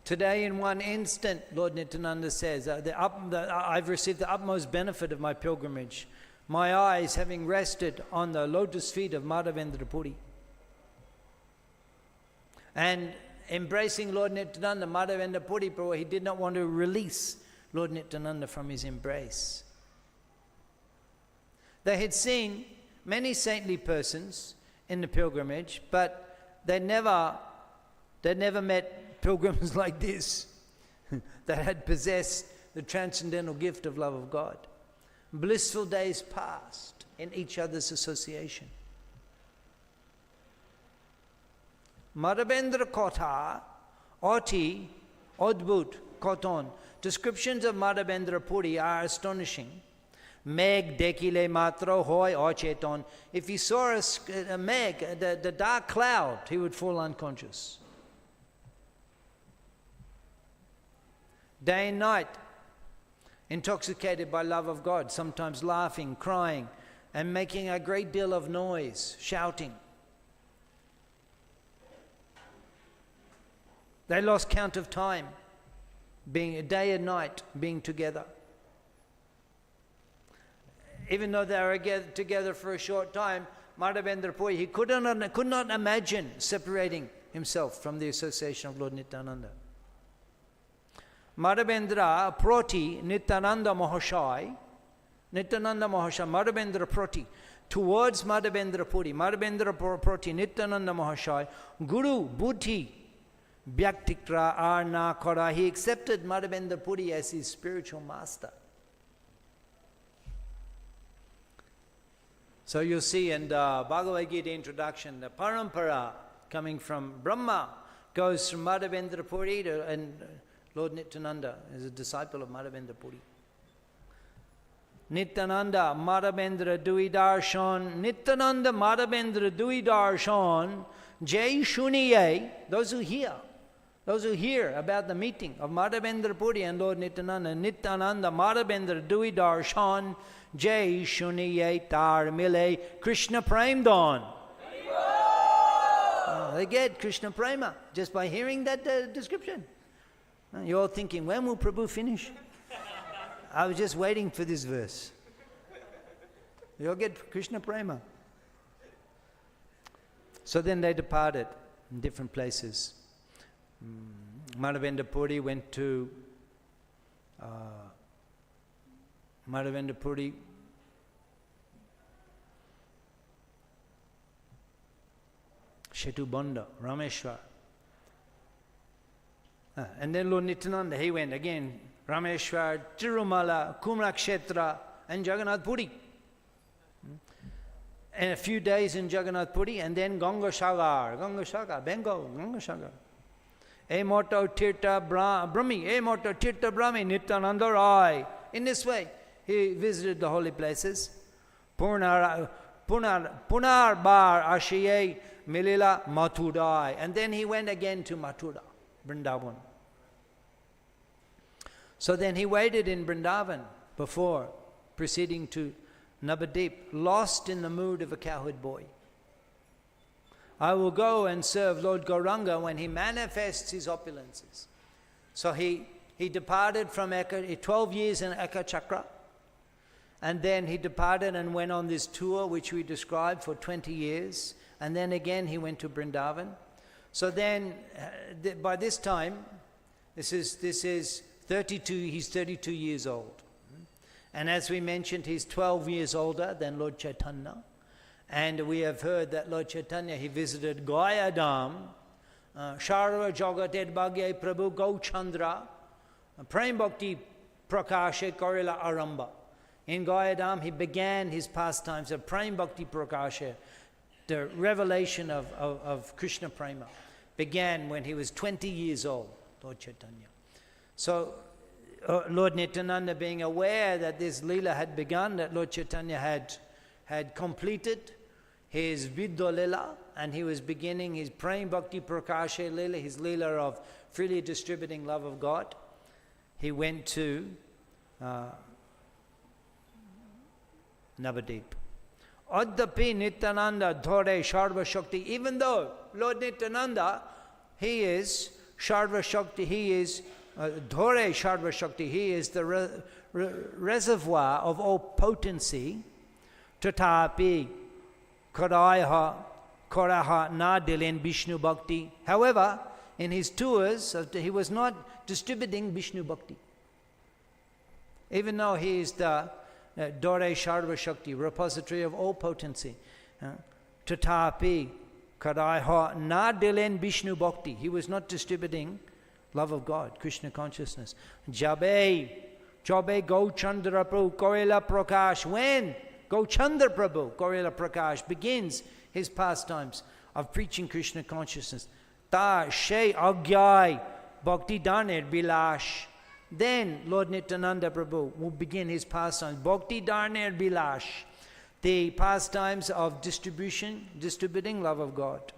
Today, in one instant, Lord Nityananda says, I've received the utmost benefit of my pilgrimage, my eyes having rested on the lotus feet of Madhavendra Puri. And embracing Lord Nityananda, Madhavendra Puri Prabhu, he did not want to release Lord Nityananda from his embrace. They had seen many saintly persons in the pilgrimage, but they never met pilgrims like this that had possessed the transcendental gift of love of God. Blissful days passed in each other's association. Madhavendra Kotha, Oti, Adbhut, Koton. Descriptions of Madhavendra Puri are astonishing. Meg dekile matro hoy acheton. If he saw a meg, the dark cloud, he would fall unconscious. Day and night, intoxicated by love of God, sometimes laughing, crying, and making a great deal of noise, shouting. They lost count of time, being day and night, being together. Even though they were together for a short time, Madhavendra Puri, he could not imagine separating himself from the association of Lord Nityananda. Madhavendra Proti, Nityananda Mahashai, Madhavendra Proti, towards Madhavendra Puri, Madhavendra Proti, Nityananda Mahashai, Guru Buddhi, Bhaktikra Arna Kara, he accepted Madhavendra Puri as his spiritual master. So you'll see in the Bhagavad Gita introduction, the parampara coming from Brahma goes from Madhavendra Puri to, and Lord Nityananda is a disciple of Madhavendra Puri. Nityananda Madhavendra Duidarshan, Nityananda Madhavendra Duidarshan, Jai Shuniye, those who hear about the meeting of Madhavendra Puri and Lord Nityananda, Nityananda Madhavendra Duidarshan, Jai Shuniye Tar Mile, Krishna Prem Don. They get Krishna Prema just by hearing that description. You're all thinking, when will Prabhu finish? I was just waiting for this verse. You'll get Krishna Prema. So then they departed in different places. Madhavendra Puri went to Madhavendra Puri Shetubanda, Rameshwar. And then Lord Nityananda, he went again, Rameshwar, Tirumala, Kumrakshetra, and Jagannath Puri. And a few days in Jagannath Puri, and then Ganga Sagar, Bengal, Ganga Sagar. Emoto Tirtha Brahmi, Emoto Tirtha Brahmi, Nityananda Rai. In this way, he visited the holy places. Punar Bar Ashiye Milila Mathurai. And then he went again to Mathura, Vrindavan. So then he waited in Vrindavan before proceeding to Navadip, lost in the mood of a cowherd boy. I will go and serve Lord Gauranga when he manifests his opulences. So he departed from Eka, 12 years in Eka Chakra, and then he departed and went on this tour which we described for 20 years, and then again he went to Vrindavan. So then by this time, this is 32, he's 32 years old. And as we mentioned, he's 12 years older than Lord Chaitanya. And we have heard that Lord Chaitanya, he visited Gayadam, Sharva Jagat Edbhagya Prabhu Gauchandra, Prem Bhakti Prakashe Karila Aramba. In Gayadam, he began his pastimes of Prem Bhakti Prakashe, the revelation of Krishna Prema began when he was 20 years old, Lord Chaitanya. So Lord Nityananda, being aware that this Leela had begun, that Lord Chaitanya had completed his Vidya Leela, and he was beginning his Prem Bhakti Prakasha Leela, his Leela of freely distributing love of God, he went to Navadip. Adyapi Nityananda Dhore Sarva Shakti. Even though Lord Nityananda, he is Sarva Shakti, he is Dhore Sarva Shakti, he is the reservoir of all potency, Tatapi Karaiha Karaha Na Dilen Vishnu Bhakti. However, in his tours, he was not distributing Vishnu Bhakti. Even though he is the Dore Sarva Shakti, repository of all potency. Tatapi Karaiha Na Dilen Vishnu Bhakti. He was not distributing love of God, Krishna consciousness. Jabe Gauchandra Prabhu Korela Prakash. When Gauchandra Prabhu Korela Prakash begins his pastimes of preaching Krishna consciousness, Ta She Agyai Bhakti Daner Bilash. Then Lord Nityananda Prabhu will begin his pastimes, Bhakti Daner Bilash, the pastimes of distributing love of God.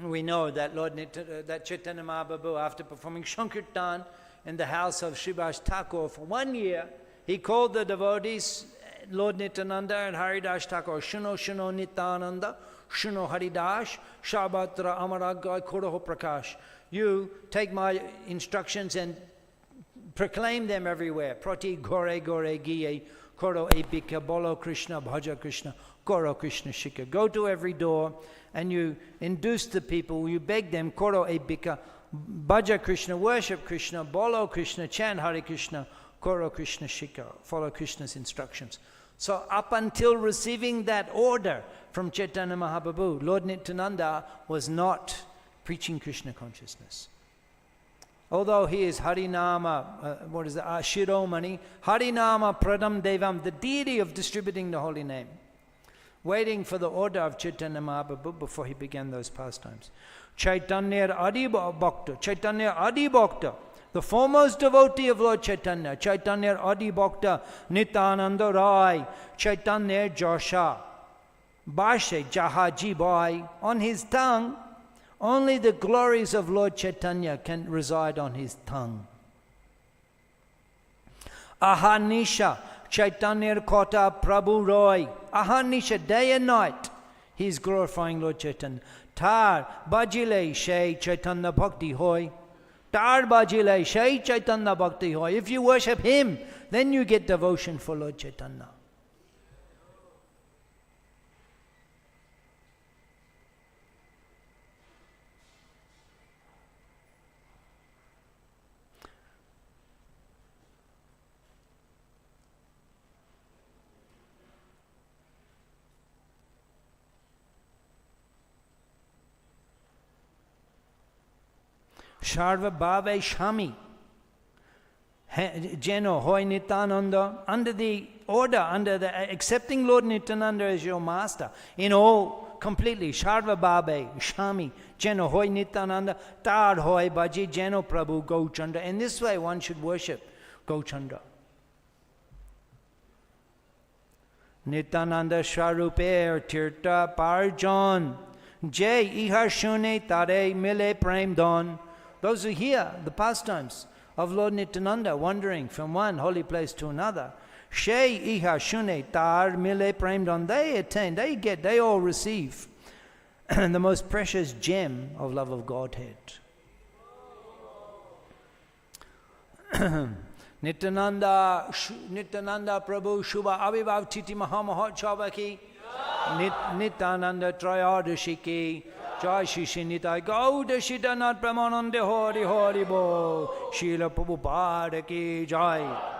We know that that Chaitanya Mahaprabhu, after performing Shankirtan in the house of Sri Thakur for 1 year, he called the devotees, Lord Nityananda and Haridas Thakur, Shuno Shuno Nityananda, Shuno Haridas, Shabatra Amaragai Kuroho Prakash. You take my instructions and proclaim them everywhere. Prati Gore Gore Giye, Koro Epika, Bolo Krishna, Bhaja Krishna, Koro Krishna Shika. Go to every door and you induce the people, you beg them, Koro Epika, Bhaja Krishna, worship Krishna, Bolo Krishna, chant Hare Krishna, Koro Krishna Shika, follow Krishna's instructions. So up until receiving that order from Chaitanya Mahaprabhu, Lord Nityananda was not preaching Krishna consciousness. Although he is Harinama, Shiromani, Harinama Pradam Devam, the deity of distributing the holy name, waiting for the order of Chaitanya Mahaprabhu before he began those pastimes. Chaitanya Adi Bhakta, the foremost devotee of Lord Chaitanya, Chaitanya Adi Bhakta, Nityananda Rai, Chaitanya Josha, Bashe Jahaji Boy, on his tongue, only the glories of Lord Chaitanya can reside on his tongue. Ahanisha, Chaitanya Kota Prabhu Roy, Ahanisha, day and night, he is glorifying Lord Chaitanya. Tar Bajile Shai Chaitanya Bhakti Hoy. Tar Bajile Shai Chaitanya Bhakti Hoy. If you worship him, then you get devotion for Lord Chaitanya. Sarva Bhave Shami, Jeno Hoy Nityananda, under the order, under the accepting Lord Nityananda as your master, in all, completely, Sarva Bhave Shami, Jeno Hoy Nityananda, Tar Hoy Bhaji Jeno Prabhu Gauchandra. In this way one should worship Gauchandra. Nityananda Sharuper Tirtha Parjon, Jai Ihar Shune Tare Mile Prem Don. Those who hear the pastimes of Lord Nityananda wandering from one holy place to another, Shei Iha Shune Tar Mile Prem Don, they attain, they all receive the most precious gem of love of Godhead. Nityananda Prabhu Shubha Abhibhav Titi Mahamahotshava ki, Nityananda Trayodashi ki, Jai Shri Nitai Gauda Siddhanath Pramanande Hari Hari Bo, Srila Prabhupada ki Jai.